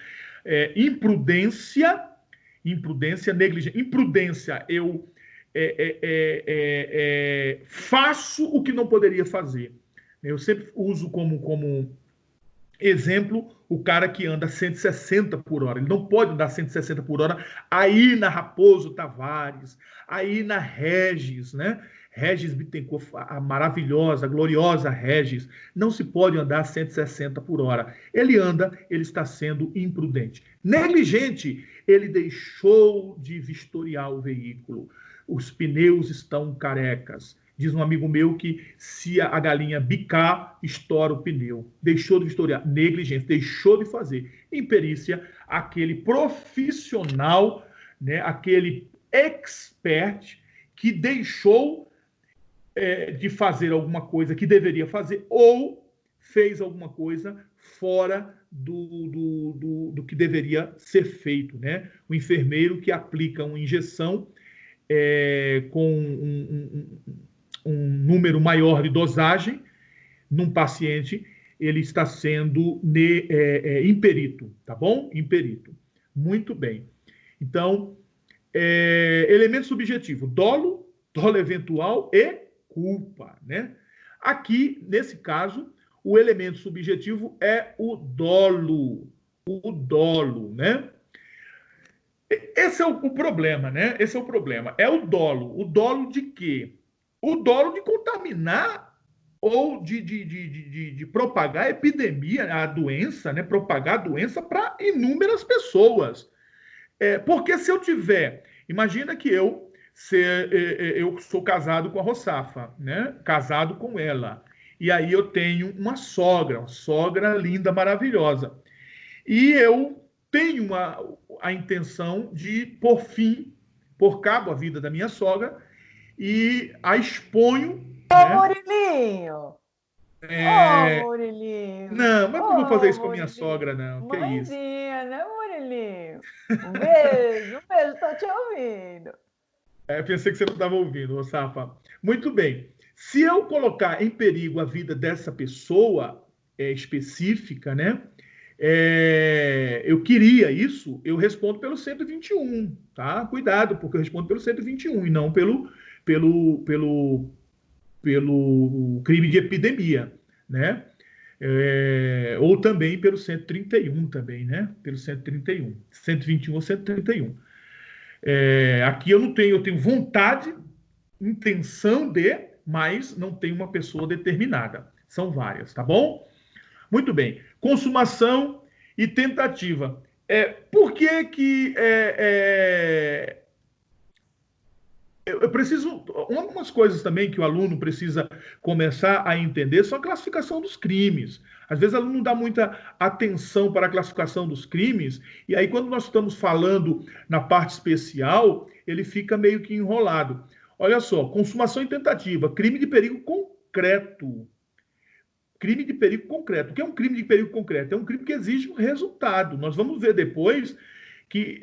Imprudência, negligência. Imprudência, eu faço o que não poderia fazer. Eu sempre uso como exemplo o cara que anda 160 por hora. Ele não pode andar 160 por hora aí na Raposo Tavares, aí na Regis, né? Regis Bittencourt, a maravilhosa, gloriosa Regis, não se pode andar 160 por hora. Ele está sendo imprudente. Negligente, ele deixou de vistoriar o veículo. Os pneus estão carecas. Diz um amigo meu que se a galinha bicar, estoura o pneu. Deixou de vistoriar. Negligente, deixou de fazer. Imperícia, aquele profissional, né, aquele expert que deixou de fazer alguma coisa que deveria fazer ou fez alguma coisa fora do que deveria ser feito, né? O enfermeiro que aplica uma injeção com um número maior de dosagem num paciente, ele está sendo imperito, tá bom? Imperito. Muito bem. Então, elemento subjetivo, dolo eventual e culpa, né? Aqui, nesse caso, o elemento subjetivo é o dolo. o dolo, né? Esse é o problema, né? Esse é o problema. É o dolo. O dolo de quê? O dolo de contaminar ou de propagar a epidemia, a doença, né? Propagar a doença para inúmeras pessoas. Porque se eu tiver... Imagina que eu sou casado com a Rossafa, né? Casado com ela. E aí eu tenho uma sogra linda, maravilhosa. E eu tenho a intenção de por cabo a vida da minha sogra e a exponho, né? Murilinho! Murilinho! Não, mas não vou fazer isso com a minha Murilinho. sogra, não. Que isso? Mãezinha, né, Murilinho? Um beijo, tô te ouvindo. Pensei que você não estava ouvindo, Safa. Muito bem. Se eu colocar em perigo a vida dessa pessoa específica, né? Eu queria isso, eu respondo pelo 121, tá? Cuidado, porque eu respondo pelo 121 e não pelo crime de epidemia, né? Ou também pelo 131 também, né? Pelo 131, 121 ou 131. Aqui eu tenho vontade, intenção mas não tenho uma pessoa determinada. São várias, tá bom? Muito bem. Consumação e tentativa. Por que eu preciso... Algumas coisas também que o aluno precisa começar a entender são a classificação dos crimes. Às vezes o aluno não dá muita atenção para a classificação dos crimes, e aí quando nós estamos falando na parte especial, ele fica meio que enrolado. Olha só, consumação e tentativa, crime de perigo concreto. Crime de perigo concreto. O que é um crime de perigo concreto? É um crime que exige um resultado. Nós vamos ver depois que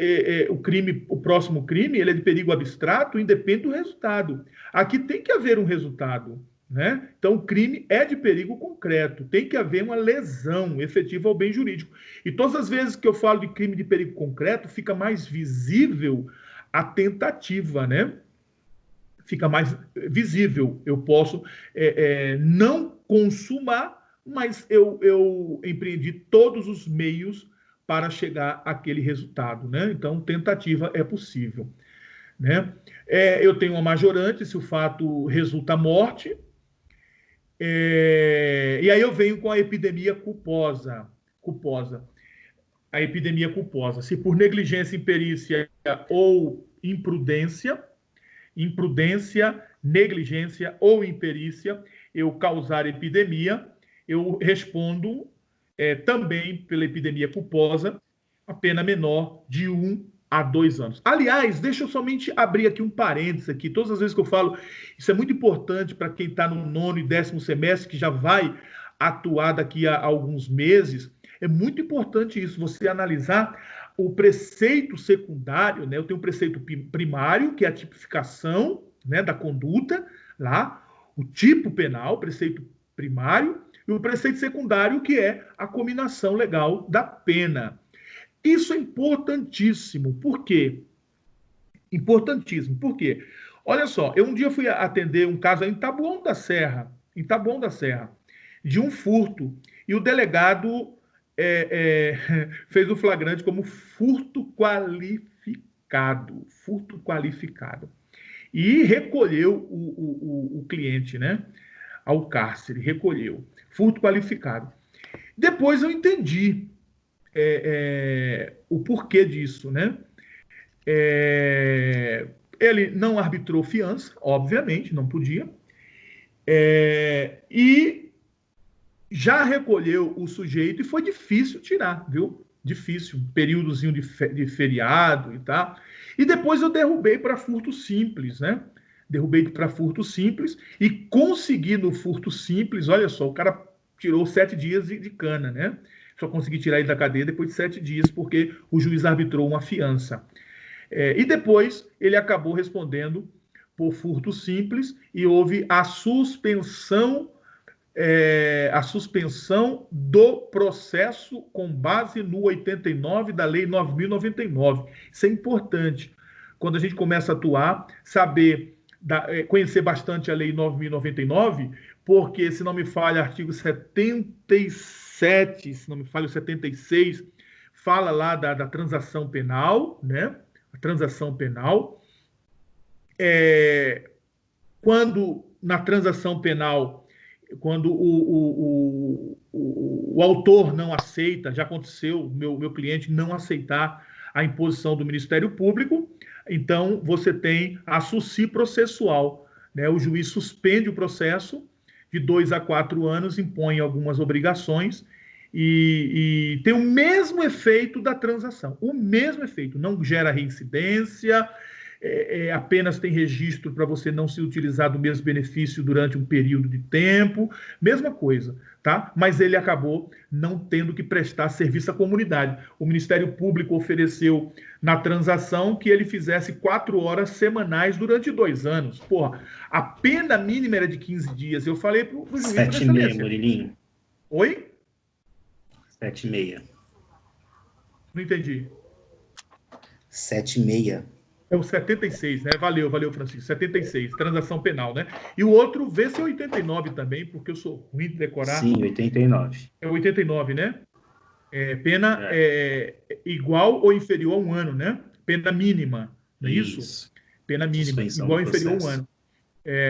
o próximo crime, ele é de perigo abstrato, independe do resultado. Aqui tem que haver um resultado, né? Então, o crime é de perigo concreto. Tem que haver uma lesão efetiva ao bem jurídico. E todas as vezes que eu falo de crime de perigo concreto, fica mais visível a tentativa, né? Fica mais visível. Eu posso não consumar, mas eu empreendi todos os meios para chegar àquele resultado, né? Então, tentativa é possível, né? Eu tenho uma majorante se o fato resulta morte, e aí eu venho com a epidemia culposa. A epidemia culposa. Se por negligência, imperícia ou imprudência, negligência ou imperícia, eu causar epidemia, eu respondo também pela epidemia culposa, a pena menor de 1 a 2 anos. Aliás, deixa eu somente abrir aqui um parênteses aqui. Todas as vezes que eu falo, isso é muito importante para quem está no 9º e 10º semestre, que já vai atuar daqui a alguns meses. É muito importante isso, você analisar o preceito secundário, né? Eu tenho um preceito primário, que é a tipificação, né, da conduta, lá, o tipo penal, preceito primário, e o preceito secundário, que é a cominação legal da pena. Isso é importantíssimo. Por quê? Importantíssimo. Por quê? Olha só, eu um dia fui atender um caso em Taboão da Serra, de um furto, e o delegado fez o flagrante como furto qualificado. E recolheu o cliente, né, ao cárcere, recolheu. Furto qualificado. Depois eu entendi o porquê disso, né? Ele não arbitrou fiança, obviamente, não podia, e já recolheu o sujeito e foi difícil tirar, viu? Difícil, um períodozinho de feriado e tal. E depois eu derrubei para furto simples, né? Derrubei para furto simples e consegui no furto simples, olha só, o cara tirou 7 dias de cana, né? Só consegui tirar ele da cadeia depois de 7 dias, porque o juiz arbitrou uma fiança. E depois ele acabou respondendo por furto simples e houve a suspensão do processo com base no 89 da Lei 9.099. Isso é importante. Quando a gente começa a atuar, conhecer bastante a Lei 9.099, porque, se não me falha, artigo 77, se não me falha, o 76, fala lá da transação penal, né? A transação penal. Quando na transação penal, quando o autor não aceita, já aconteceu, meu cliente não aceitar a imposição do Ministério Público, então você tem a suci processual, né? O juiz suspende o processo de 2 a 4 anos, impõe algumas obrigações e tem o mesmo efeito da transação, o mesmo efeito, não gera reincidência, apenas tem registro para você não se utilizar do mesmo benefício durante um período de tempo, mesma coisa, tá? Mas ele acabou não tendo que prestar serviço à comunidade. O Ministério Público ofereceu na transação que ele fizesse 4 horas semanais durante 2 anos. Porra, a pena mínima era de 15 dias. Eu falei para o juiz... 7,5, Murilinho. Oi? 7,5. Não entendi. 7,5. É o 76, né? Valeu, Francisco. 76, transação penal, né? E o outro, vê se é 89 também, porque eu sou ruim de decorar. Sim, 89. É 89, né? Pena igual ou inferior a 1 ano, né? Pena mínima, não é isso? Pena mínima, Suspensão igual ou inferior a 1 ano.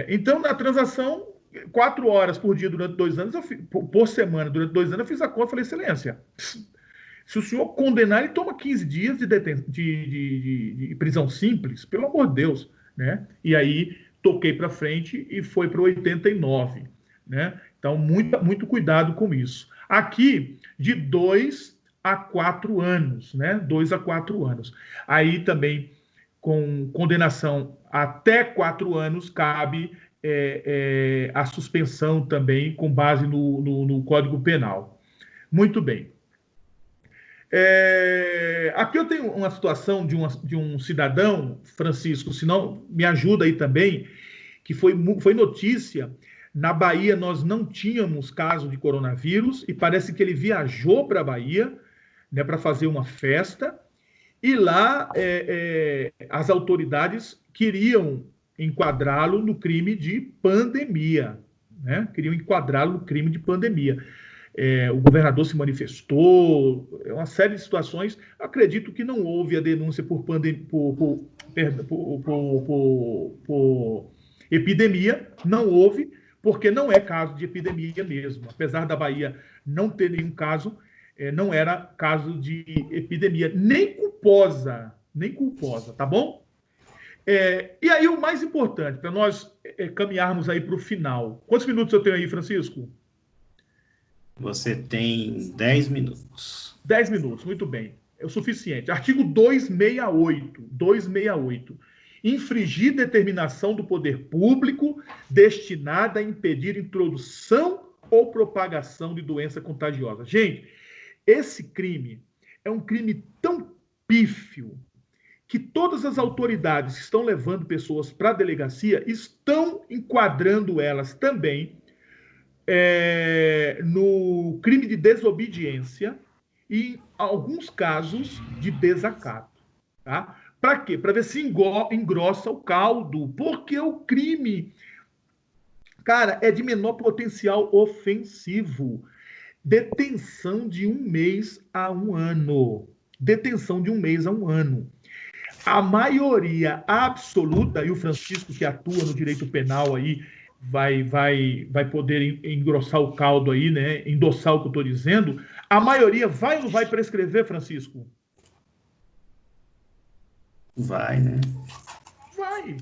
Então, na transação, 4 horas por dia durante 2 anos, por semana, durante 2 anos, eu fiz a conta e falei, excelência, se o senhor condenar, ele toma 15 dias de prisão simples, pelo amor de Deus, né? E aí toquei para frente e foi para 89, né? Então, muito cuidado com isso. Aqui, de 2 a 4 anos, né? 2 a 4 anos. Aí também, com condenação até 4 anos, cabe a suspensão também, com base no Código Penal. Muito bem. Aqui eu tenho uma situação de um cidadão, Francisco, se não me ajuda aí também, que foi notícia. Na Bahia nós não tínhamos caso de coronavírus e parece que ele viajou para a Bahia, né, para fazer uma festa e lá as autoridades queriam enquadrá-lo no crime de pandemia, né? Queriam enquadrá-lo no crime de pandemia. O governador se manifestou, uma série de situações. Acredito que não houve a denúncia por epidemia, não houve, porque não é caso de epidemia mesmo. Apesar da Bahia não ter nenhum caso, não era caso de epidemia, nem culposa, tá bom? E aí o mais importante, para nós caminharmos aí para o final. Quantos minutos eu tenho aí, Francisco? Você tem 10 minutos. 10 minutos, muito bem. É o suficiente. Artigo 268. Infringir determinação do poder público destinada a impedir introdução ou propagação de doença contagiosa. Gente, esse crime é um crime tão pífio que todas as autoridades que estão levando pessoas para a delegacia estão enquadrando elas também no crime de desobediência e, em alguns casos, de desacato. Tá? Para quê? Para ver se engrossa o caldo, porque o crime, cara, é de menor potencial ofensivo. Detenção de 1 mês a 1 ano. Detenção de 1 mês a 1 ano. A maioria absoluta, e o Francisco, que atua no direito penal aí, vai poder engrossar o caldo aí, né? Endossar o que eu estou dizendo. A maioria vai ou não vai prescrever, Francisco? Vai, né? Vai.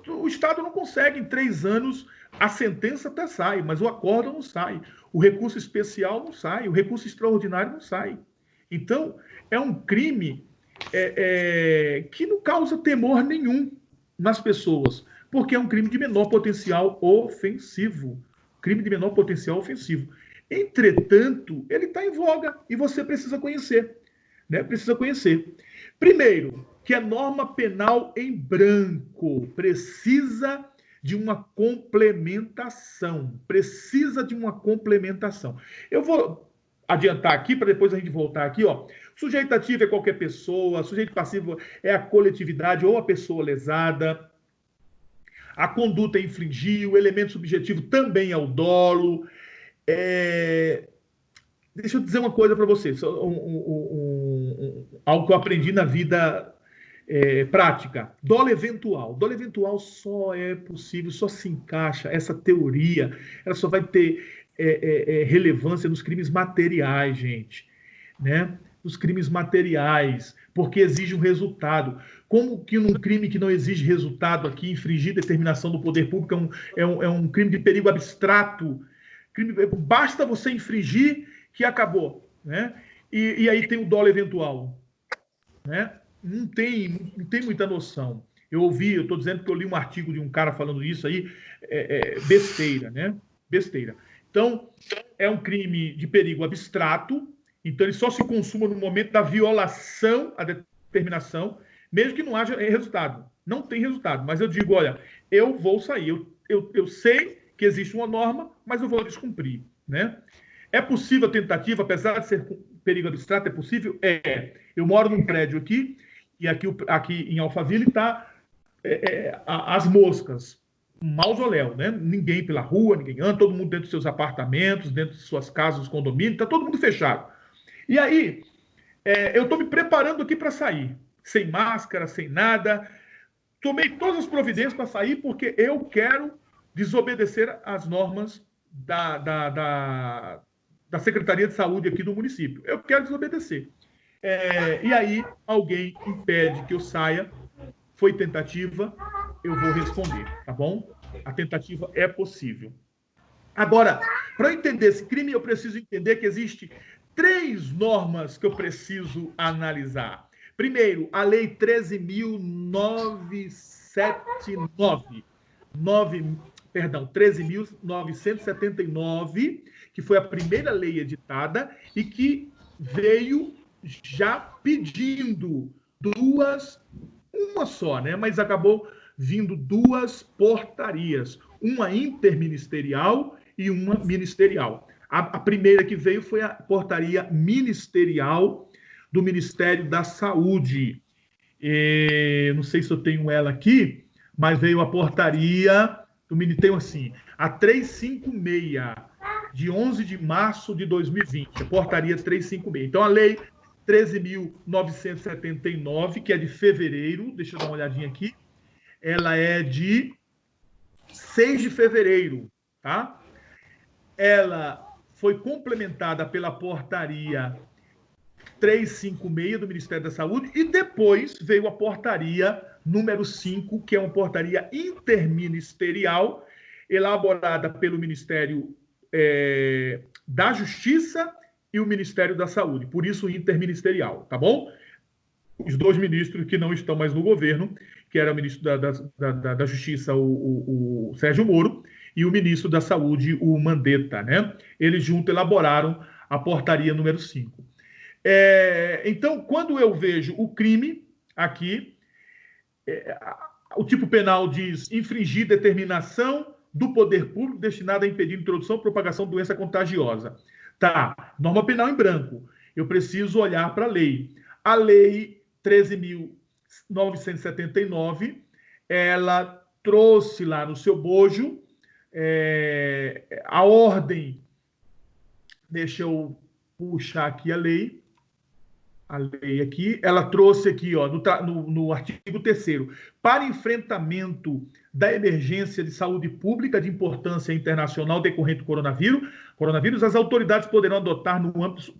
O Estado não consegue, em 3 anos, a sentença até sai, mas o acórdão não sai. O recurso especial não sai, o recurso extraordinário não sai. Então, é um crime que não causa temor nenhum nas pessoas, porque é um crime de menor potencial ofensivo. Crime de menor potencial ofensivo. Entretanto, ele está em voga e você precisa conhecer. Né? Precisa conhecer. Primeiro, que a norma penal em branco precisa de uma complementação. Precisa de uma complementação. Eu vou adiantar aqui, para depois a gente voltar aqui, ó. Sujeito ativo é qualquer pessoa, sujeito passivo é a coletividade ou a pessoa lesada. A conduta é infringir, o elemento subjetivo também é o dolo. deixa eu dizer uma coisa para você, algo que eu aprendi na vida prática. Dolo eventual. Dolo eventual só é possível, só se encaixa, essa teoria, ela só vai ter relevância nos crimes materiais, gente, né? Nos crimes materiais, porque exige um resultado. Como que num crime que não exige resultado aqui, infringir determinação do poder público é um crime de perigo abstrato. Basta você infringir que acabou, né? E aí tem o dolo eventual, né? Não tem muita noção. Eu estou dizendo que eu li um artigo de um cara falando isso aí, besteira, né? Besteira. Então, é um crime de perigo abstrato, então ele só se consuma no momento da violação à determinação, mesmo que não haja resultado. Não tem resultado, mas eu digo, olha, eu vou sair, eu sei que existe uma norma, mas eu vou descumprir, né? É possível a tentativa, apesar de ser perigo abstrato, é possível? Eu moro num prédio aqui, e aqui em Alphaville está as moscas, um mausoléu, né? Ninguém pela rua, ninguém anda, todo mundo dentro dos seus apartamentos, dentro de suas casas, dos condomínios, está todo mundo fechado. E aí, eu estou me preparando aqui para sair, sem máscara, sem nada. Tomei todas as providências para sair porque eu quero desobedecer às normas da Secretaria de Saúde aqui do município. Eu quero desobedecer. E aí, alguém impede que eu saia, foi tentativa, eu vou responder, tá bom? A tentativa é possível. Agora, para eu entender esse crime, eu preciso entender que existem 3 normas que eu preciso analisar. Primeiro, a Lei 13.979, que foi a primeira lei editada e que veio já pedindo uma só, né? Mas acabou vindo 2 portarias, uma interministerial e uma ministerial. A primeira que veio foi a portaria ministerial do Ministério da Saúde. Não sei se eu tenho ela aqui, mas veio a portaria do Ministério, assim, a 356, de 11 de março de 2020, a portaria 356. Então, a lei 13.979, que é de fevereiro, deixa eu dar uma olhadinha aqui, ela é de 6 de fevereiro, tá? Ela foi complementada pela portaria 356 do Ministério da Saúde e depois veio a portaria número 5, que é uma portaria interministerial elaborada pelo Ministério da Justiça e o Ministério da Saúde, por isso interministerial, tá bom? Os 2 ministros que não estão mais no governo, que era o ministro da Justiça, o Sérgio Moro, e o ministro da Saúde, o Mandetta, né? Eles juntos elaboraram a portaria número 5. Então, quando eu vejo o crime aqui, o tipo penal diz infringir determinação do poder público destinada a impedir a introdução e propagação de doença contagiosa. Tá, norma penal em branco. Eu preciso olhar para a lei. A lei 13.979, ela trouxe lá no seu bojo a ordem. Deixa eu puxar aqui a lei aqui, ela trouxe aqui, ó, no artigo 3º, para enfrentamento da emergência de saúde pública de importância internacional decorrente do coronavírus, as autoridades poderão adotar no âmbito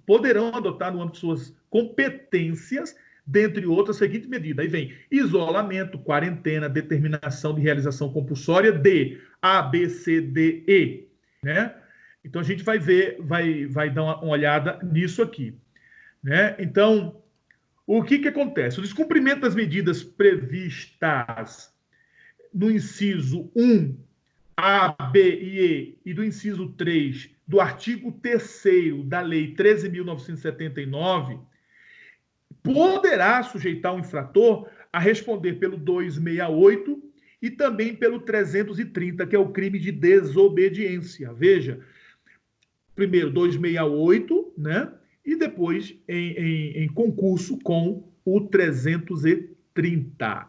de suas competências, dentre outras, a seguinte medida. Aí vem isolamento, quarentena, determinação de realização compulsória de A, B, C, D, E, né? Então a gente vai ver, vai dar uma olhada nisso aqui, né? Então, o que acontece? O descumprimento das medidas previstas no inciso 1, A, B e E, e do inciso 3 do artigo 3º da Lei 13.979, poderá sujeitar o infrator a responder pelo 268 e também pelo 330, que é o crime de desobediência. Veja, primeiro 268, né? E depois em concurso com o 330.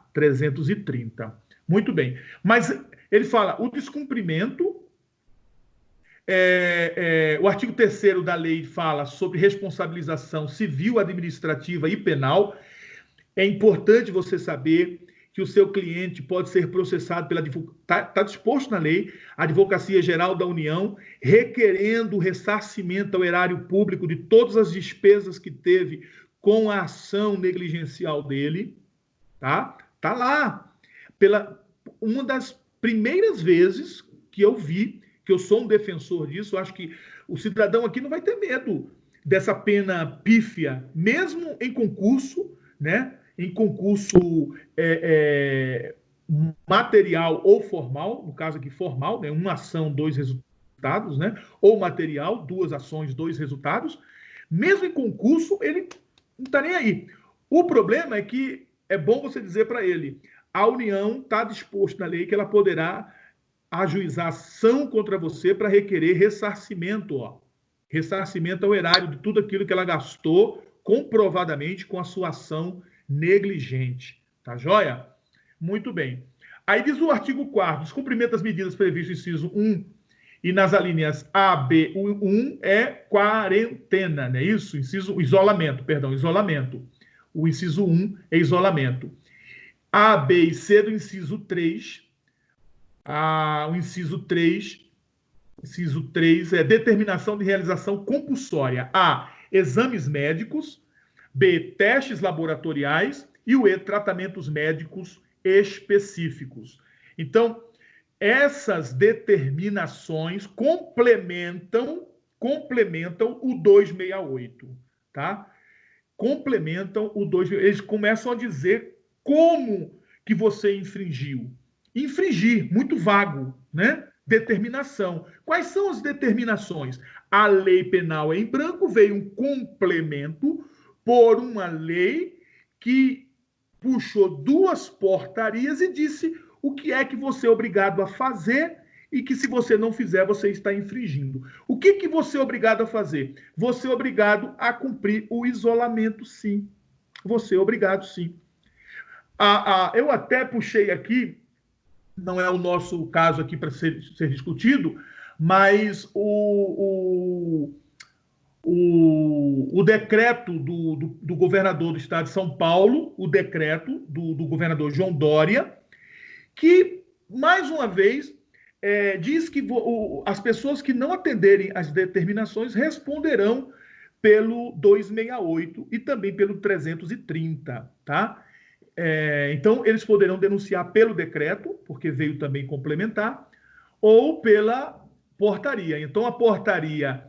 Muito bem. Mas ele fala, o descumprimento O artigo 3º da lei fala sobre responsabilização civil, administrativa e penal. É importante você saber que o seu cliente pode ser processado pela... Está disposto na lei, a Advocacia Geral da União, requerendo o ressarcimento ao erário público de todas as despesas que teve com a ação negligencial dele. Tá lá. Uma das primeiras vezes que eu vi, que eu sou um defensor disso, eu acho que o cidadão aqui não vai ter medo dessa pena pífia, mesmo em concurso, né? Em concurso material ou formal, no caso aqui formal, né? Uma ação, 2 resultados, né? Ou material, 2 ações, 2 resultados. Mesmo em concurso, ele não está nem aí. O problema é que é bom você dizer para ele, a União está disposta na lei que ela poderá ajuizar ação contra você para requerer ressarcimento, ressarcimento ao erário de tudo aquilo que ela gastou comprovadamente com a sua ação negligente. Tá joia? Muito bem. Aí diz o artigo 4º, descumprimento das medidas previstas no inciso 1 e nas alíneas A, B, 1 é quarentena, não é isso? Isolamento. O inciso 1 é isolamento. A, B e C do inciso 3. O inciso 3 é determinação de realização compulsória. A, exames médicos. B, testes laboratoriais. E o E, tratamentos médicos específicos. Então, essas determinações complementam o 268, tá? Complementam o 268. Eles começam a dizer como que você infringiu. Infringir, muito vago, né? Determinação. Quais são as determinações? A lei penal em branco veio um complemento por uma lei que puxou 2 portarias e disse o que é que você é obrigado a fazer e que se você não fizer, você está infringindo. O que você é obrigado a fazer? Você é obrigado a cumprir o isolamento, sim. Você é obrigado, sim. Eu até puxei aqui, não é o nosso caso aqui para ser discutido, mas o decreto do governador do estado de São Paulo, o decreto do governador João Dória, que, mais uma vez, diz que as pessoas que não atenderem às determinações responderão pelo 268 e também pelo 330, tá? Então, eles poderão denunciar pelo decreto, porque veio também complementar, ou pela portaria. Então, a portaria,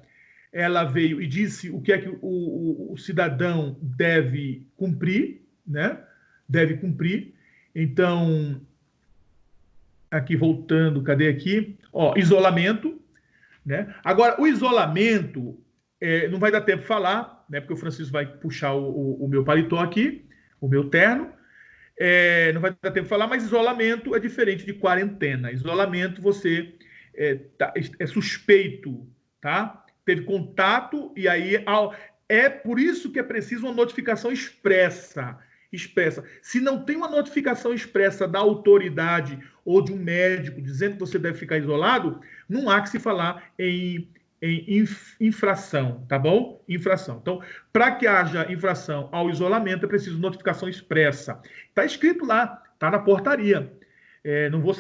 ela veio e disse o que é que o cidadão deve cumprir, né? Deve cumprir. Então, aqui voltando, cadê aqui? Isolamento, né? Agora, o isolamento, não vai dar tempo de falar, né? Porque o Francisco vai puxar o meu paletó aqui, o meu terno. Não vai dar tempo de falar, mas isolamento é diferente de quarentena. Isolamento, você é suspeito, tá? Teve contato e aí é por isso que é preciso uma notificação expressa. Se não tem uma notificação expressa da autoridade ou de um médico dizendo que você deve ficar isolado, não há que se falar em infração, tá bom? Infração. Então, para que haja infração ao isolamento, é preciso notificação expressa. Está escrito lá, está na portaria. Não vou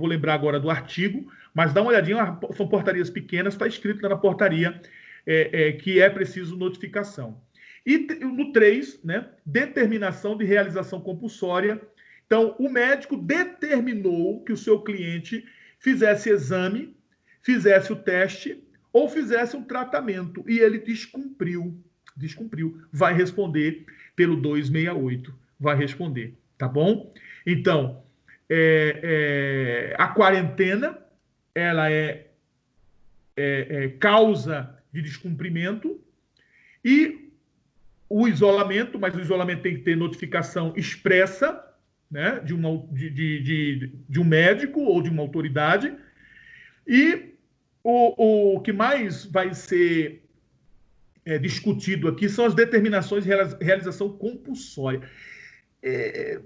lembrar agora do artigo, mas dá uma olhadinha, são portarias pequenas, está escrito lá na portaria que é preciso notificação. E no 3, né, determinação de realização compulsória. Então, o médico determinou que o seu cliente fizesse exame, fizesse o teste ou fizesse um tratamento, e ele descumpriu, vai responder pelo 268, vai responder, tá bom? Então, a quarentena, ela é causa de descumprimento, e o isolamento, mas o isolamento tem que ter notificação expressa, né, de um médico ou de uma autoridade, e o que mais vai ser discutido aqui são as determinações de realização compulsória. É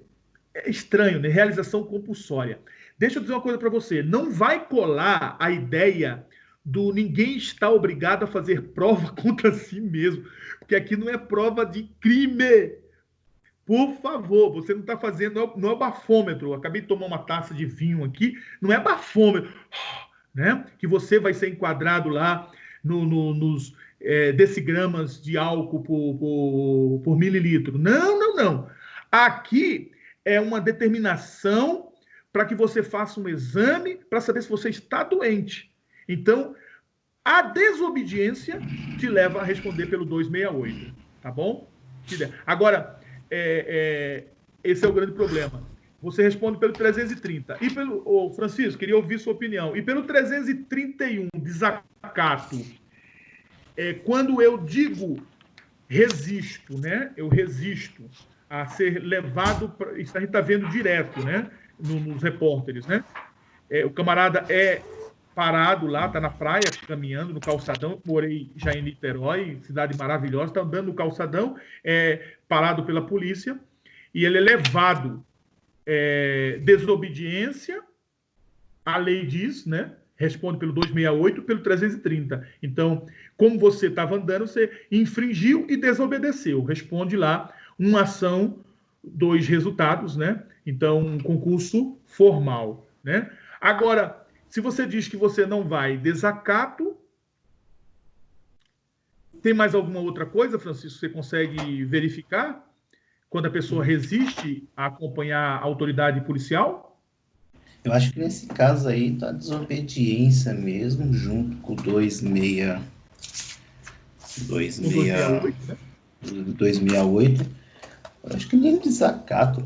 estranho, né? Realização compulsória. Deixa eu dizer uma coisa para você. Não vai colar a ideia do ninguém está obrigado a fazer prova contra si mesmo, porque aqui não é prova de crime. Por favor, você não está fazendo, não é bafômetro. Eu acabei de tomar uma taça de vinho aqui, não é bafômetro, né? Que você vai ser enquadrado lá nos decigramas de álcool por mililitro. Não, não, não. Aqui é uma determinação para que você faça um exame para saber se você está doente. Então, a desobediência te leva a responder pelo 268, tá bom? Agora, esse é o grande problema. Você responde pelo 330. E pelo, Francisco, queria ouvir sua opinião. E pelo 331, desacato, quando eu digo resisto, né? Eu resisto a ser levado... Isso a gente está vendo direto, né? Nos repórteres, né? O camarada parado lá, está na praia, caminhando no calçadão, morei já em Niterói, cidade maravilhosa, está andando no calçadão, parado pela polícia, e ele é levado, desobediência, a lei diz, né? Responde pelo 268, pelo 330. Então, como você estava andando, você infringiu e desobedeceu. Responde lá, uma ação, 2 resultados, né? Então, um concurso formal, né? Agora, se você diz que você não vai, desacato. Tem mais alguma outra coisa, Francisco, você consegue verificar? Quando a pessoa resiste a acompanhar a autoridade policial? Eu acho que nesse caso aí tá desobediência mesmo, junto com 268. Eu acho que nem desacato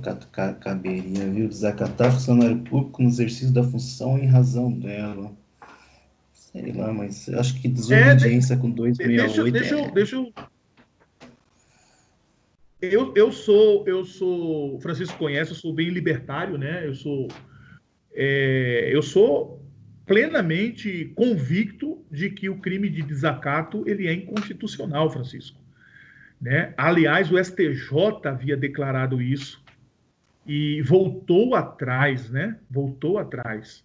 caberia, viu? Desacatar funcionário público no exercício da função em razão dela. Sei lá, mas eu acho que desobediência com 268 Deixa eu sou, Francisco conhece, eu sou bem libertário, né? Eu sou plenamente convicto de que o crime de desacato ele é inconstitucional, Francisco. Né? Aliás, o STJ havia declarado isso e voltou atrás, né? Voltou atrás,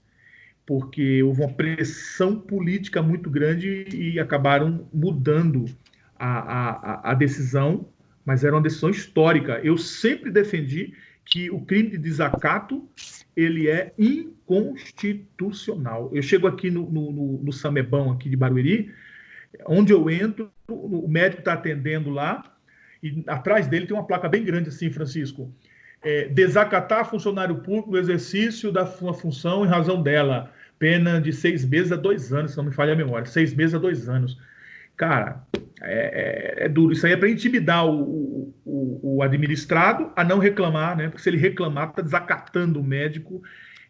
porque houve uma pressão política muito grande e acabaram mudando a decisão, mas era uma decisão histórica. Eu sempre defendi que o crime de desacato ele é inconstitucional. Eu chego aqui no Samebão, aqui de Barueri, onde eu entro, o médico está atendendo lá, e atrás dele tem uma placa bem grande assim, Francisco. Desacatar funcionário público no exercício da sua função em razão dela. Pena de 6 meses a 2 anos, se não me falha a memória. 6 meses a 2 anos. Cara, é duro. Isso aí é para intimidar o administrado a não reclamar, né? Porque se ele reclamar, está desacatando o médico.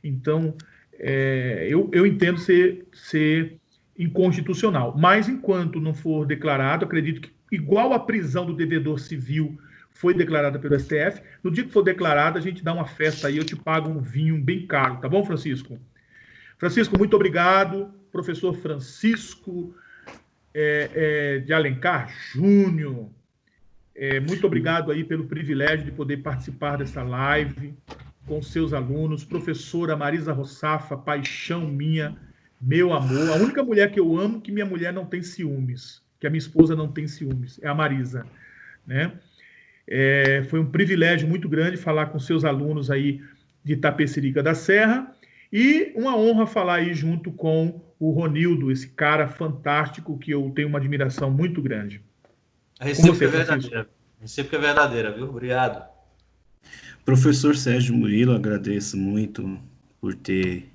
Então, eu entendo ser inconstitucional. Mas, enquanto não for declarado, acredito que, igual a prisão do devedor civil foi declarada pelo STF, no dia que for declarada, a gente dá uma festa aí, eu te pago um vinho bem caro, tá bom, Francisco? Francisco, muito obrigado. Professor Francisco de Alencar Júnior, muito obrigado aí pelo privilégio de poder participar dessa live com seus alunos. Professora Marisa Rossafa, paixão minha, meu amor, a única mulher que eu amo que minha mulher não tem ciúmes, que a minha esposa não tem ciúmes, é a Marisa, né? Foi um privilégio muito grande falar com seus alunos aí de Itapecerica da Serra e uma honra falar aí junto com o Ronildo, esse cara fantástico que eu tenho uma admiração muito grande. A recíproca é verdadeira. A recíproca é verdadeira, viu? Obrigado. Professor Sérgio Murilo, agradeço muito por ter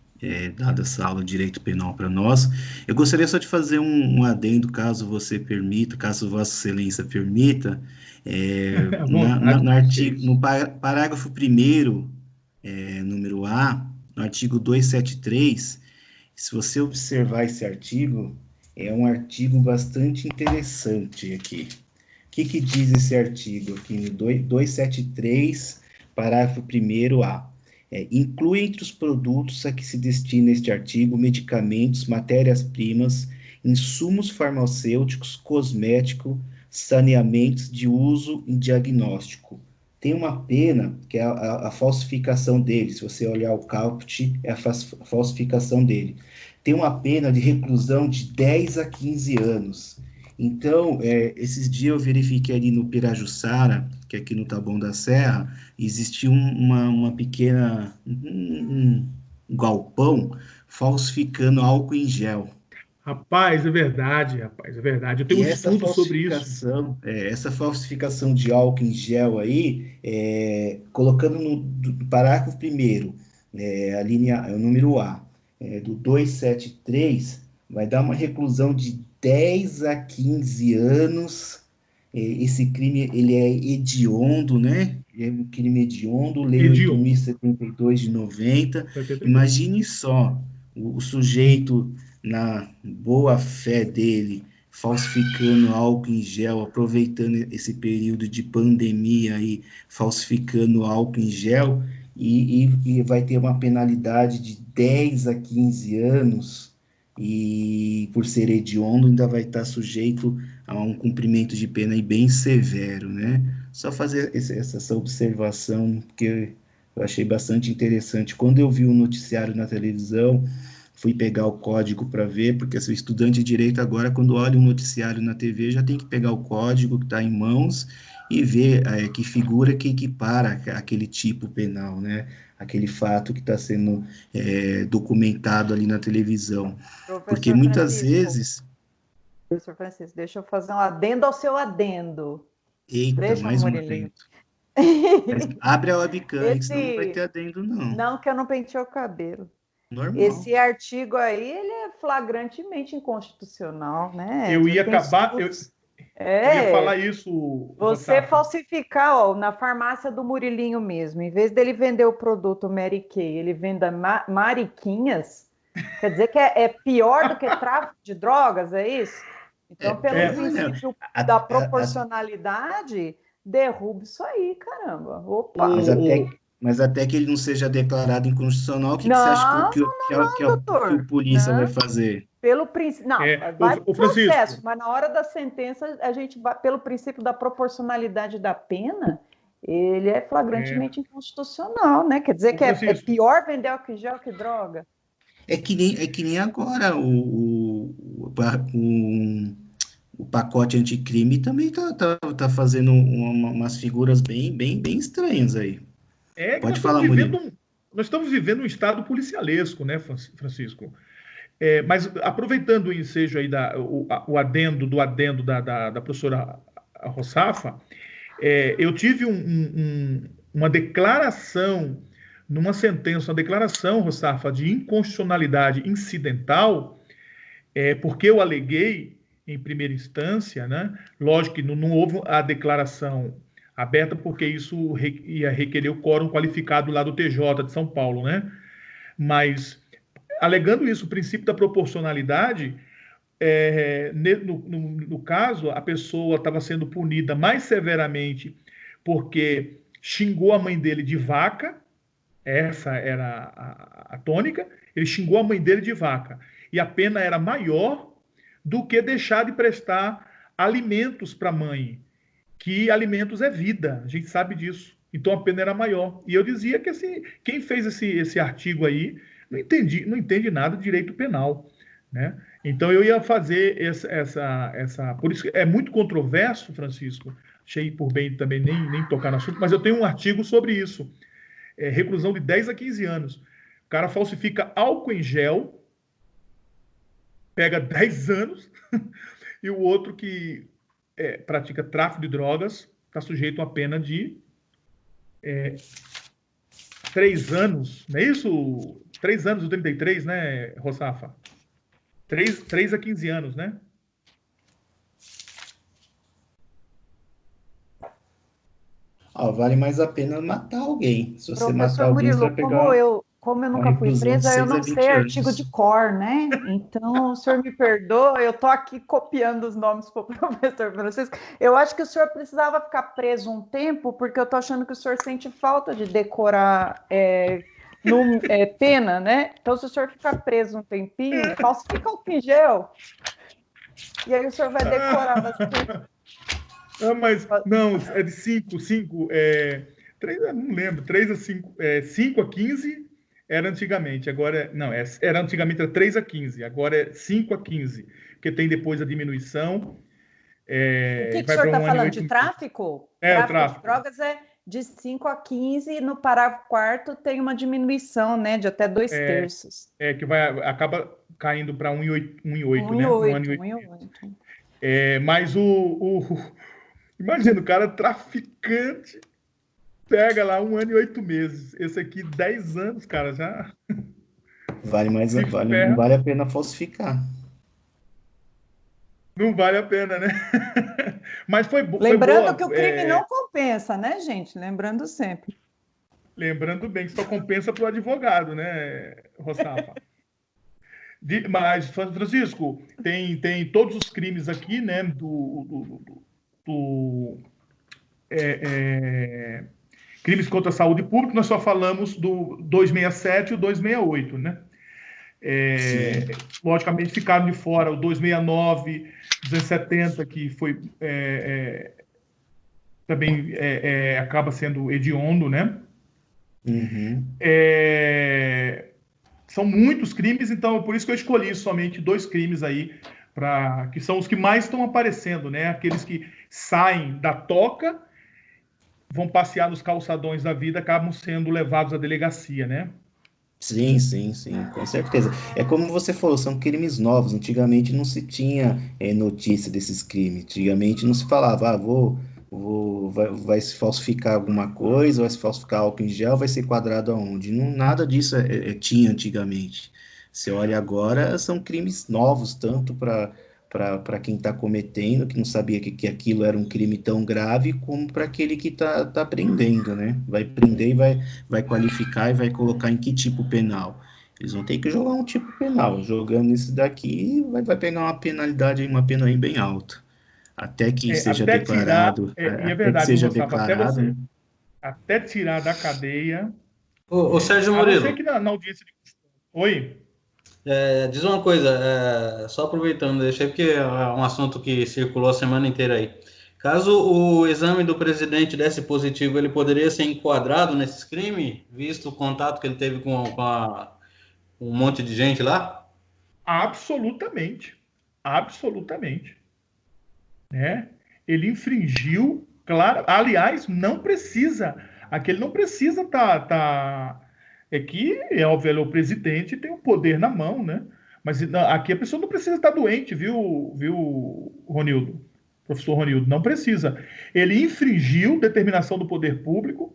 dado essa aula de Direito Penal para nós. Eu gostaria só de fazer um adendo, caso você permita, caso Vossa Excelência permita, no parágrafo 1º, número A, no artigo 273, se você observar esse artigo, é um artigo bastante interessante aqui. O que diz esse artigo aqui no 273, parágrafo 1º A? Inclui entre os produtos a que se destina este artigo medicamentos, matérias-primas, insumos farmacêuticos, cosmético, saneamentos de uso em diagnóstico. Tem uma pena, que é a falsificação dele. Se você olhar o caput, é a falsificação dele. tem uma pena de reclusão de 10 a 15 anos. Então, esses dias eu verifiquei ali no Pirajussara, que é aqui no Taboão da Serra, existia uma pequena, um galpão falsificando álcool em gel. Rapaz, é verdade, rapaz, é verdade. Eu tenho E um estudo sobre isso. essa falsificação de álcool em gel aí, colocando no parágrafo primeiro, a linha, o número A, do 273, vai dar uma reclusão de 10 a 15 anos. Esse crime, ele é hediondo, né? É um crime hediondo, Lei Edil, 8.072 de 90. 72. Imagine só, o sujeito, na boa fé dele, falsificando álcool em gel, aproveitando esse período de pandemia aí, falsificando álcool em gel, e vai ter uma penalidade de 10 a 15 anos, e por ser hediondo ainda vai estar sujeito a um cumprimento de pena aí bem severo, né? Só fazer essa observação, porque eu achei bastante interessante. Quando eu vi o noticiário na televisão, fui pegar o código para ver, porque sou estudante de direito agora, quando olha um noticiário na TV, já tem que pegar o código que está em mãos e ver que figura que equipara aquele tipo penal, né? Aquele fato que está sendo documentado ali na televisão. Porque Professor muitas Francisco, vezes... professor Francisco, deixa eu fazer um adendo ao seu adendo. Eita, Deixa, mais um Murilinho. adendo. Mas abre a webcam aí, senão não vai ter Esse, adendo, não. não que eu não pentei o cabelo. Normal. Esse artigo aí, ele é flagrantemente inconstitucional, né? Eu ia Tem acabar, estudos. eu ia É, falar isso, você Rosafa. falsificar, ó, na farmácia do Murilinho mesmo, em vez dele vender o produto Mary Kay, ele venda mariquinhas, quer dizer que é pior do que tráfico de drogas, é isso? Então, pelo Olha, princípio a- da a- a- proporcionalidade, derruba isso aí, caramba. Opa! mas O, o, até que ele não seja declarado inconstitucional, o que você acha Não, que o doutor. polícia vai Não. fazer? Pelo princípio. Não, vai para o o Francisco, processo, mas na hora da sentença, a gente vai, pelo princípio da proporcionalidade da pena, ele é é, flagrantemente inconstitucional, né? Quer dizer o que é Francisco, pior vender álcool em gel que droga. É que nem agora o pacote anticrime também tá fazendo umas figuras bem estranhas aí. é que Pode falar, Murilo. nós estamos vivendo um estado policialesco, né, Francisco? Mas aproveitando o ensejo aí o adendo da professora Rossafa, eu tive uma declaração, numa sentença, uma declaração, Rossafa, de inconstitucionalidade incidental, porque eu aleguei em primeira instância, né? Lógico que não houve a declaração aberta, porque isso ia requerer o quórum qualificado lá do TJ de São Paulo, né? Mas, alegando isso, o princípio da proporcionalidade, no caso, a pessoa estava sendo punida mais severamente porque xingou a mãe dele de vaca, essa era a tônica, ele xingou a mãe dele de vaca. E a pena era maior do que deixar de prestar alimentos para a mãe, que alimentos é vida, a gente sabe disso. Então a pena era maior. E eu dizia que quem fez esse artigo aí não entende nada de direito penal, né? Então eu ia fazer por isso que é muito controverso, Francisco. Achei por bem também nem tocar no assunto, mas eu tenho um artigo sobre isso. Reclusão de 10 a 15 anos. O cara falsifica álcool em gel, pega 10 anos, e o outro que pratica tráfico de drogas está sujeito a pena de 3 anos, não é isso? 3 anos ou 33, né, Rosafa? 3 a 15 anos, né? Vale mais a pena matar alguém. Se você matar Professor alguém, você Murilo, vai pegar como eu uma nunca fui reclusão de presa, eu 6 a não sei 20 artigo de anos. cor, né? Então, o senhor me perdoa, eu estou aqui copiando os nomes para o professor Francisco. Eu acho que o senhor precisava ficar preso um tempo, porque eu estou achando que o senhor sente falta de decorar pena, né? Então, se o senhor ficar preso um tempinho, falsifica o gel, e aí o senhor vai decorar bastante. Mas, não, é de 5, 3, não lembro, 3 a 5, 5 a 15 Era antigamente, agora não, era antigamente era 3 a 15, agora é 5 a 15, porque tem depois a diminuição, O que o vai senhor para está 1 ano e falando 8 de meses. tráfico? É, o Tráfico de tráfico. drogas é de 5 a 15, e no parágrafo 4º tem uma diminuição, né, de até 2/3. Que acaba caindo para 1 e 8, 1 e 8, 1 e né? 1 ano 8, e 1 e 8 meses. 8. Mas imagina, o cara traficante pega lá 1 ano e 8 meses. Esse aqui, 10 anos, cara, já não vale a pena falsificar. Não vale a pena, né? Mas foi boa. Lembrando que o crime não compensa, né, gente? Lembrando sempre. Lembrando bem que só compensa para o advogado, né, Rossafa? Mas, Francisco, tem todos os crimes aqui, né, crimes contra a saúde pública. Nós só falamos do 267 e o 268, né? Logicamente ficaram de fora o 269, 270, que foi também acaba sendo hediondo, né? Uhum. São muitos crimes, então por isso que eu escolhi somente 2 crimes aí, que são os que mais estão aparecendo, né? Aqueles que saem da toca, vão passear nos calçadões da vida, acabam sendo levados à delegacia, né? Sim, com certeza. É como você falou, são crimes novos. Antigamente não se tinha notícia desses crimes. Antigamente não se falava, vai se falsificar alguma coisa, vai se falsificar álcool em gel, vai ser quadrado aonde? Não, nada disso tinha antigamente. Você olha agora, são crimes novos, tanto para quem está cometendo, que não sabia que aquilo era um crime tão grave, como para aquele que está prendendo, né? Vai prender e vai qualificar e vai colocar em que tipo penal. Eles vão ter que jogar um tipo penal. Jogando esse daqui, vai pegar uma penalidade, uma pena aí bem alta. Até que seja Até declarado. tirar, e é verdade, que seja Gustavo, declarado. até tirar da cadeia. Ô, Sérgio A não ser Murilo, que na audiência de custódia. Oi? diz uma coisa, só aproveitando, deixei porque é um assunto que circulou a semana inteira aí. Caso o exame do presidente desse positivo, ele poderia ser enquadrado nesses crimes, visto o contato que ele teve com um monte de gente lá? Absolutamente. Né? Ele infringiu, claro. Aliás, não precisa. Aquele não precisa é que, óbvio, ele é o presidente e tem o poder na mão, né? Mas aqui a pessoa não precisa estar doente, viu, Ronildo? Professor Ronildo, não precisa. Ele infringiu determinação do poder público,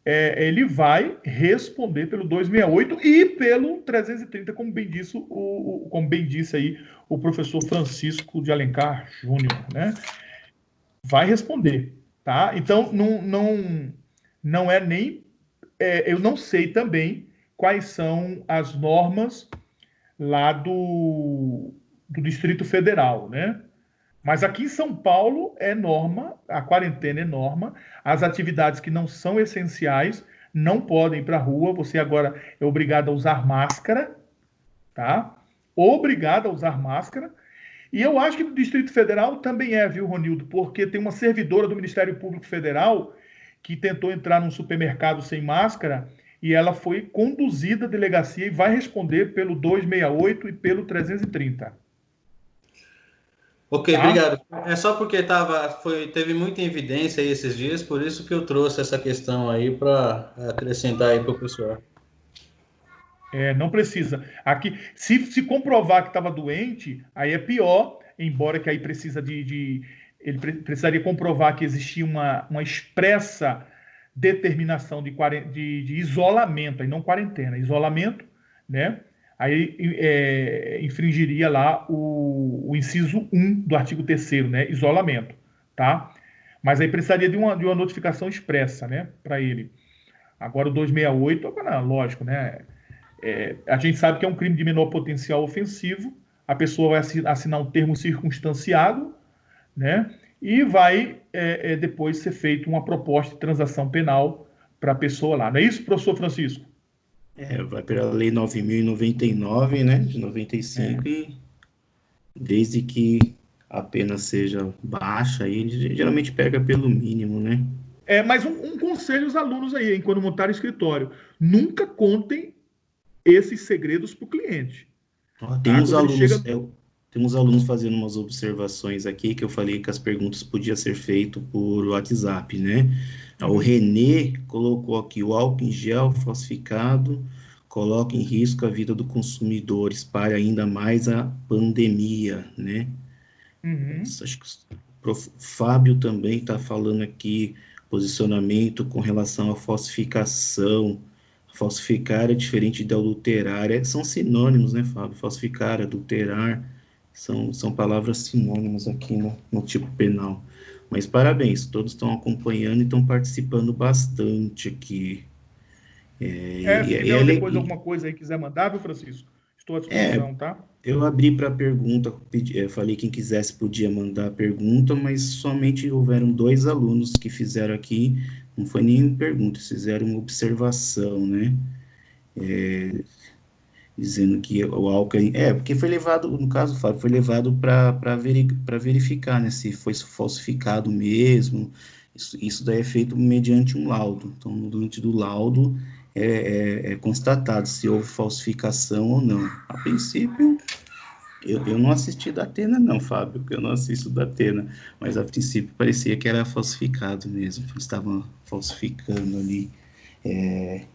ele vai responder pelo 268 e pelo 330, como bem disse aí o professor Francisco de Alencar Júnior, né? Vai responder, tá? Então, não é nem... eu não sei também quais são as normas lá do Distrito Federal, né? Mas aqui em São Paulo é norma, a quarentena é norma, as atividades que não são essenciais não podem ir para a rua, você agora é obrigado a usar máscara, tá? Obrigado a usar máscara. E eu acho que no Distrito Federal também viu, Ronildo? Porque tem uma servidora do Ministério Público Federal que tentou entrar num supermercado sem máscara e ela foi conduzida à delegacia e vai responder pelo 268 e pelo 330. Ok, obrigado. É só porque teve muita evidência aí esses dias, por isso que eu trouxe essa questão aí para acrescentar aí para o pessoal. Não precisa. Aqui, se comprovar que estava doente, aí é pior, embora que aí precisa ele precisaria comprovar que existia uma expressa determinação de isolamento, aí não quarentena, isolamento, né? Aí infringiria lá o inciso 1 do artigo 3º, né? Isolamento, tá? Mas aí precisaria de uma notificação expressa, né? Para ele. Agora o 268, lógico, né? A gente sabe que é um crime de menor potencial ofensivo, a pessoa vai assinar um termo circunstanciado, né? E vai depois ser feita uma proposta de transação penal para a pessoa lá. Não é isso, professor Francisco? Vai pela Lei 9.099, né, de 95, e desde que a pena seja baixa, aí ele geralmente pega pelo mínimo, né? Mas um conselho aos alunos aí, quando montarem escritório, nunca contem esses segredos para o cliente. Tem Tá? uns Quando ele alunos, chega... tem uns alunos fazendo umas observações aqui, que eu falei que as perguntas podiam ser feitas por WhatsApp, né? O Renê colocou aqui: o álcool em gel falsificado coloca em risco a vida do consumidor, espalha ainda mais a pandemia, né? Acho que o Fábio também está falando aqui, posicionamento com relação à falsificação. Falsificar é diferente de adulterar, são sinônimos, né, Fábio? Falsificar, adulterar, são palavras sinônimas aqui no tipo penal. Mas parabéns, todos estão acompanhando e estão participando bastante aqui. Se tiver depois alguma coisa aí quiser mandar, viu, Francisco? Estou à disposição, tá? Eu abri para pergunta, falei quem quisesse podia mandar pergunta, mas somente houveram 2 alunos que fizeram aqui, não foi nenhuma pergunta, fizeram uma observação, né? Dizendo que o álcool... porque foi levado, no caso, Fábio, foi levado para verificar, né, se foi falsificado mesmo. Isso daí é feito mediante um laudo. Então, durante do laudo, é constatado se houve falsificação ou não. A princípio, eu não assisti da Atena, não, Fábio, porque eu não assisto da Atena, mas a princípio parecia que era falsificado mesmo, eles estavam falsificando ali. E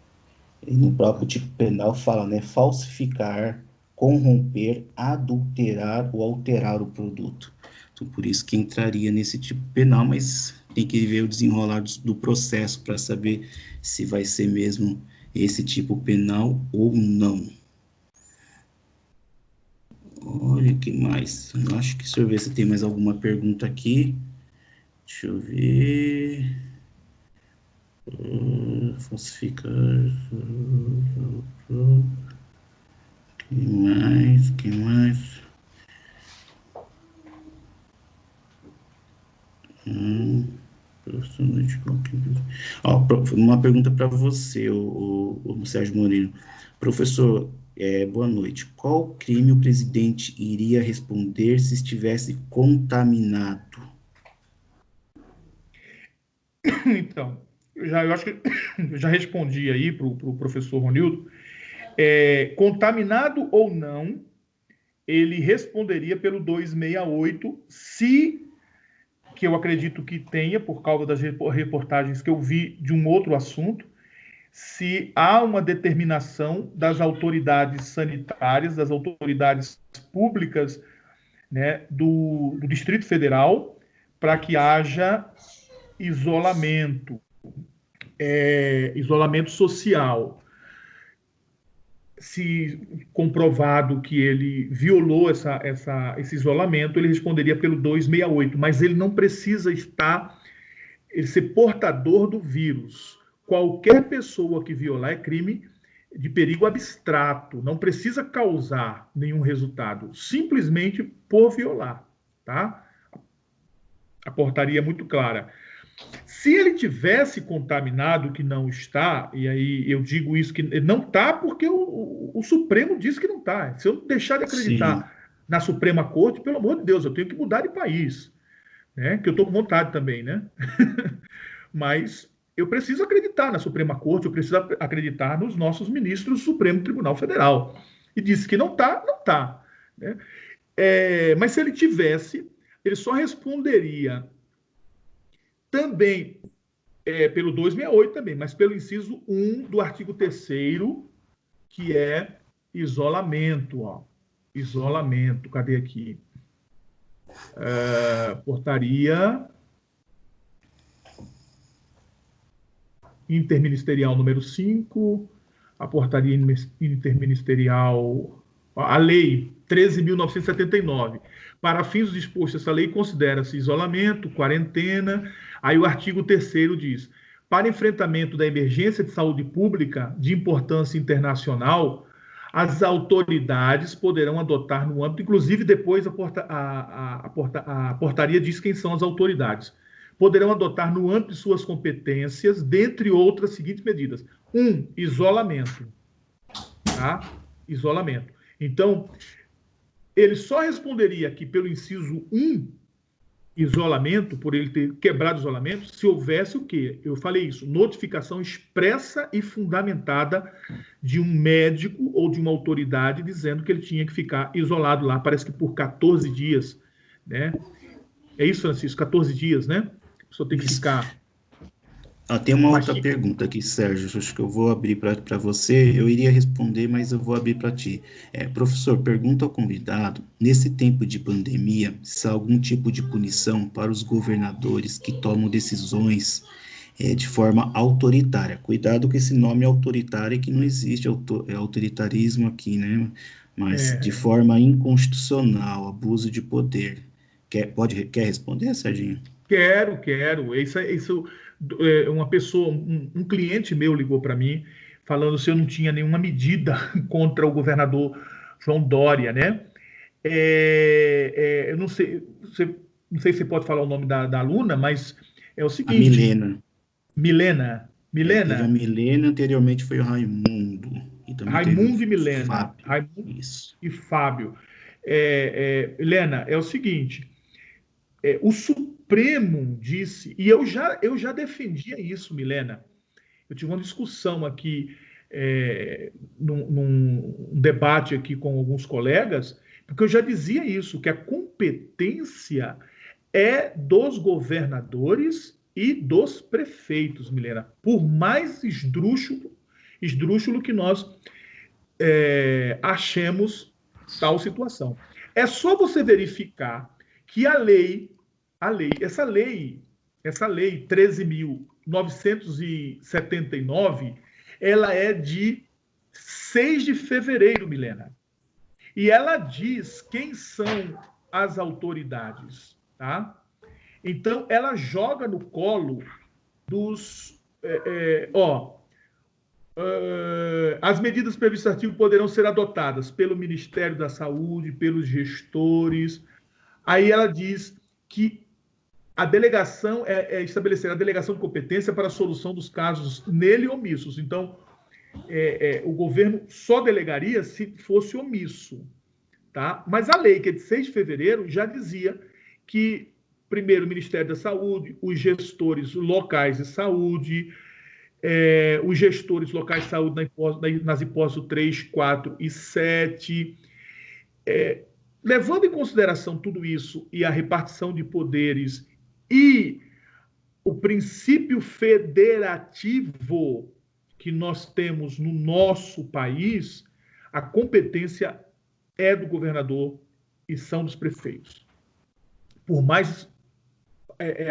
no próprio tipo penal fala, né, falsificar, corromper, adulterar ou alterar o produto. Então, por isso que entraria nesse tipo penal, mas tem que ver o desenrolar do processo para saber se vai ser mesmo esse tipo penal ou não. Olha, o que mais? Eu acho que, deixa eu ver se tem mais alguma pergunta aqui. Deixa eu ver. Falsificar. Que mais? Uma pergunta para você, o Sérgio Moreno. Professor, boa noite. Qual crime o presidente iria responder se estivesse contaminado? Então, eu acho que eu já respondi aí para o professor Ronildo. Contaminado ou não, ele responderia pelo 268, que eu acredito que tenha, por causa das reportagens que eu vi de um outro assunto, se há uma determinação das autoridades sanitárias, das autoridades públicas, né, do Distrito Federal, para que haja isolamento social. Se comprovado que ele violou esse isolamento, ele responderia pelo 268, mas ele não precisa ser portador do vírus. Qualquer pessoa que violar é crime de perigo abstrato, não precisa causar nenhum resultado, simplesmente por violar, tá? A portaria é muito clara. Se ele tivesse contaminado, que não está, e aí eu digo isso, que não está porque o Supremo disse que não está. Se eu deixar de acreditar na Suprema Corte, pelo amor de Deus, eu tenho que mudar de país, né? Que eu estou com vontade também, né? Mas eu preciso acreditar na Suprema Corte, eu preciso acreditar nos nossos ministros do Supremo Tribunal Federal. E disse que não está, não está. Né? Mas se ele tivesse, ele só responderia também pelo 268 também, mas pelo inciso 1 do artigo 3º, que é isolamento. Isolamento, cadê aqui? Portaria interministerial número 5, a portaria interministerial, a lei 13.979. Para fins dispostos, essa lei considera-se isolamento, quarentena. Aí o artigo 3º diz: para enfrentamento da emergência de saúde pública de importância internacional, as autoridades poderão adotar no âmbito, inclusive depois a portaria diz quem são as autoridades, poderão adotar no âmbito de suas competências, dentre outras seguintes medidas. 1, isolamento. Tá? Isolamento. Então, ele só responderia aqui pelo inciso 1 isolamento, por ele ter quebrado o isolamento, se houvesse o quê? Eu falei isso, notificação expressa e fundamentada de um médico ou de uma autoridade dizendo que ele tinha que ficar isolado lá, parece que por 14 dias, né? É isso, Francisco, 14 dias, né? A pessoa tem que ficar... Tem uma outra pergunta aqui, Sérgio, acho que eu vou abrir para você, eu iria responder, mas eu vou abrir para ti. Professor, pergunta ao convidado, nesse tempo de pandemia, se há algum tipo de punição para os governadores que tomam decisões de forma autoritária. Cuidado com esse nome autoritário, que não existe autoritarismo aqui, né? Mas de forma inconstitucional, abuso de poder. Quer responder, Serginho? Quero. Isso uma pessoa, um cliente meu ligou para mim falando se eu não tinha nenhuma medida contra o governador João Dória, né? Eu não sei se você pode falar o nome da aluna, mas é o seguinte... A Milena. Teve a Milena, anteriormente foi o Raimundo. Raimundo e Milena. Fábio. Raimundo Isso. E Fábio. Milena, é o seguinte... o Supremo disse, e eu já defendia isso, Milena. Eu tive uma discussão aqui, num debate aqui com alguns colegas, porque eu já dizia isso, que a competência é dos governadores e dos prefeitos, Milena. Por mais esdrúxulo que nós achemos tal situação. É só você verificar que essa lei 13.979, ela é de 6 de fevereiro, Milena. E ela diz quem são as autoridades, tá? Então, ela joga no colo dos... as medidas previstas no artigo poderão ser adotadas pelo Ministério da Saúde, pelos gestores. Aí ela diz que a delegação estabelecer a delegação de competência para a solução dos casos nele omissos. Então, o governo só delegaria se fosse omisso, tá? Mas a lei, que é de 6 de fevereiro, já dizia que, primeiro, o Ministério da Saúde, os gestores locais de saúde, os gestores locais de saúde nas hipóteses 3, 4 e 7... levando em consideração tudo isso e a repartição de poderes e o princípio federativo que nós temos no nosso país, a competência é do governador e são dos prefeitos. Por mais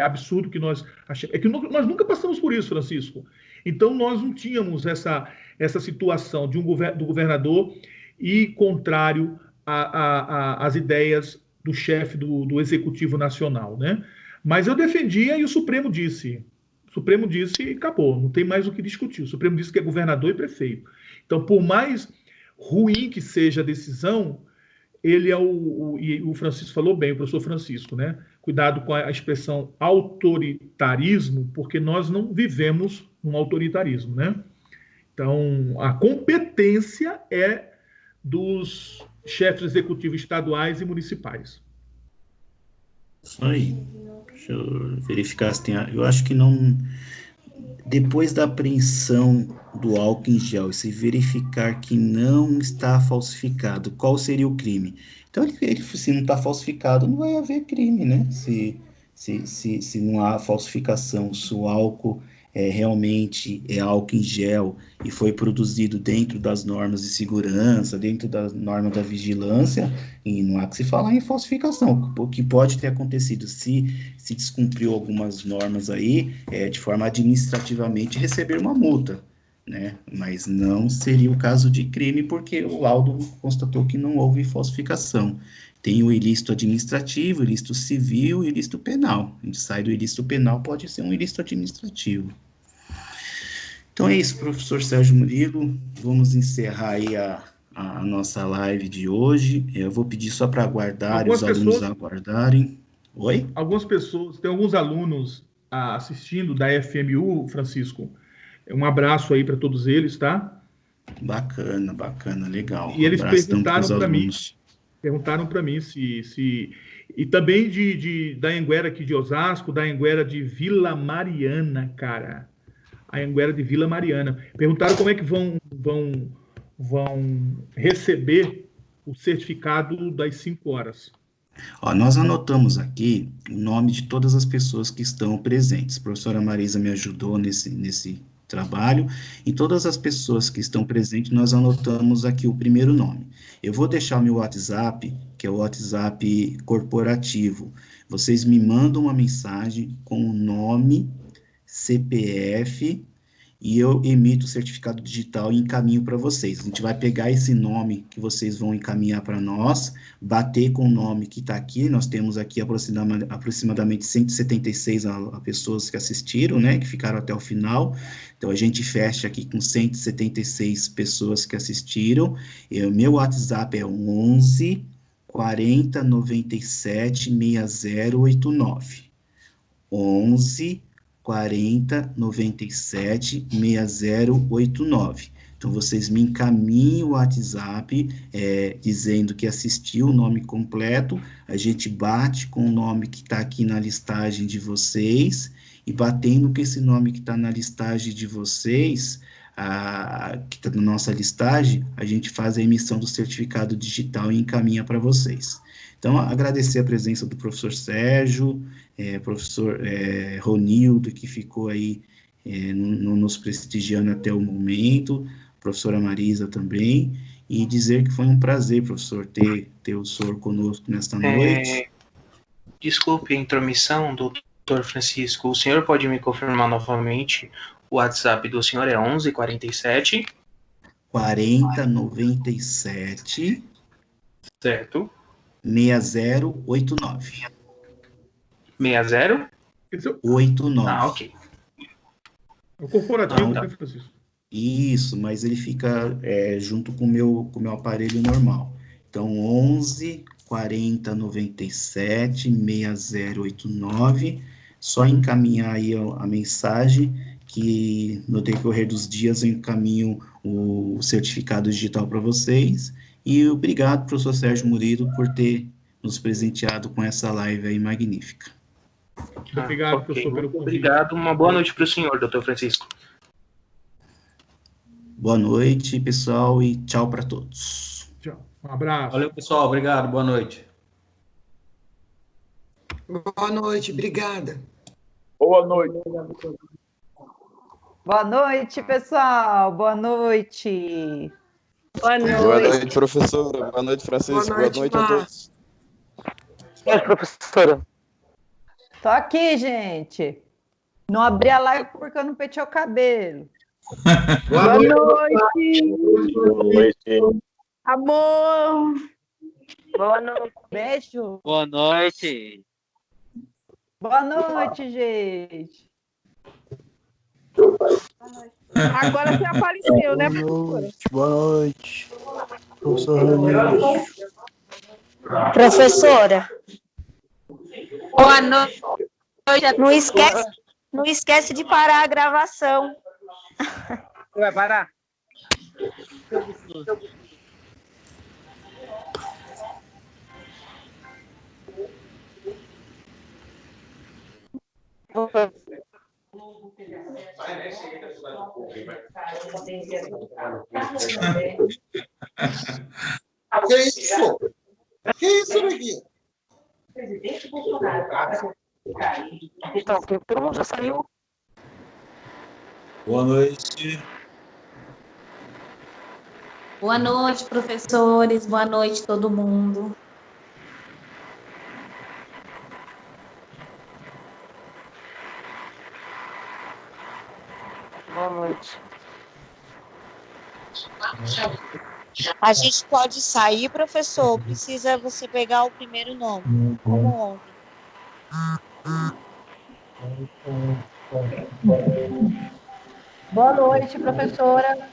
absurdo que nós achemos. Nós nunca passamos por isso, Francisco. Então, nós não tínhamos essa situação do governador e contrário as ideias do chefe do Executivo Nacional, né? Mas eu defendia e o Supremo disse. O Supremo disse e acabou, não tem mais o que discutir. O Supremo disse que é governador e prefeito. Então, por mais ruim que seja a decisão, ele é e o Francisco falou bem, o professor Francisco, né? Cuidado com a expressão autoritarismo, porque nós não vivemos um autoritarismo, né? Então, a competência é dos chefes executivos estaduais e municipais. Isso aí. Deixa eu verificar se tem... Eu acho que não... Depois da apreensão do álcool em gel, se verificar que não está falsificado, qual seria o crime? Então, se não está falsificado, não vai haver crime, né? Se não há falsificação, se o álcool realmente é álcool em gel e foi produzido dentro das normas de segurança, dentro da norma da vigilância, e não há que se falar em falsificação. O que pode ter acontecido se descumpriu algumas normas aí, de forma administrativamente receber uma multa, né? Mas não seria o caso de crime, porque o laudo constatou que não houve falsificação. Tem o ilícito administrativo, o ilícito civil e o ilícito penal. A gente sai do ilícito penal, pode ser um ilícito administrativo. Então é isso, professor Sérgio Murilo. Vamos encerrar aí a nossa live de hoje. Eu vou pedir só para aguardar, os alunos aguardarem. Oi? Algumas pessoas, tem alguns alunos assistindo da FMU, Francisco. Um abraço aí para todos eles, tá? Bacana, legal. E eles perguntaram para mim se E também da Anhanguera aqui de Osasco, da Anhanguera de Vila Mariana, cara. A Anhanguera de Vila Mariana. Perguntaram como é que vão receber o certificado das 5 horas. Ó, nós anotamos aqui o nome de todas as pessoas que estão presentes. A professora Marisa me ajudou nesse trabalho, e todas as pessoas que estão presentes, nós anotamos aqui o primeiro nome. Eu vou deixar o meu WhatsApp, que é o WhatsApp corporativo. Vocês me mandam uma mensagem com o nome, CPF, e eu emito o certificado digital e encaminho para vocês. A gente vai pegar esse nome que vocês vão encaminhar para nós, bater com o nome que está aqui. Nós temos aqui aproximadamente 176 pessoas que assistiram, né, que ficaram até o final. Então, a gente fecha aqui com 176 pessoas que assistiram. Meu WhatsApp é 11 40 97 6089. 11 40 97 6089. Então, vocês me encaminham o WhatsApp dizendo que assistiu, o nome completo, a gente bate com o nome que está aqui na listagem de vocês, e batendo com esse nome que está na listagem de vocês, que está na nossa listagem, a gente faz a emissão do certificado digital e encaminha para vocês. Então, agradecer a presença do professor Sérgio, professor Ronildo, que ficou aí nos prestigiando até o momento, professora Marisa também, e dizer que foi um prazer, professor, ter o senhor conosco nesta noite. Desculpe a intromissão, doutor Francisco, o senhor pode me confirmar novamente? O WhatsApp do senhor é 11 47 40 97 certo? 6089. 60? 89. Ah, ok. É o corporativo, Então, né, Francisco? Isso, mas ele fica junto com o meu aparelho normal. Então, 11 40 97 6089. Só encaminhar aí a mensagem, que no decorrer dos dias eu encaminho o certificado digital para vocês. E obrigado, professor Sérgio Murilo, por ter nos presenteado com essa live aí magnífica. Obrigado, Ok. professor, pelo convite. Obrigado. Uma boa noite para o senhor, doutor Francisco. Boa noite, pessoal, e tchau para todos. Tchau. Um abraço. Valeu, pessoal. Obrigado. Boa noite. Boa noite, obrigada. Boa noite. Boa noite, pessoal. Boa noite. Boa noite. Boa noite, professora. Boa noite, Francisco. Boa noite a todos. Boa noite, professora. Tô aqui, gente. Não abri a live porque eu não pentei o cabelo. Boa noite. Boa noite. Amor. Boa noite. Beijo. Boa noite. Boa noite, gente. Agora você apareceu, né, professora? Boa noite. Professor Ranieri. Professora, Boa noite. não esquece de parar a gravação. Você vai parar? Que isso? Que isso, neguinho? Presidente Bolsonaro. Então, todo mundo já saiu. Boa noite. Boa noite, professores. Boa noite, todo mundo. Boa noite. A gente pode sair, professor? Precisa você pegar o primeiro nome, como ontem. Boa noite, professora.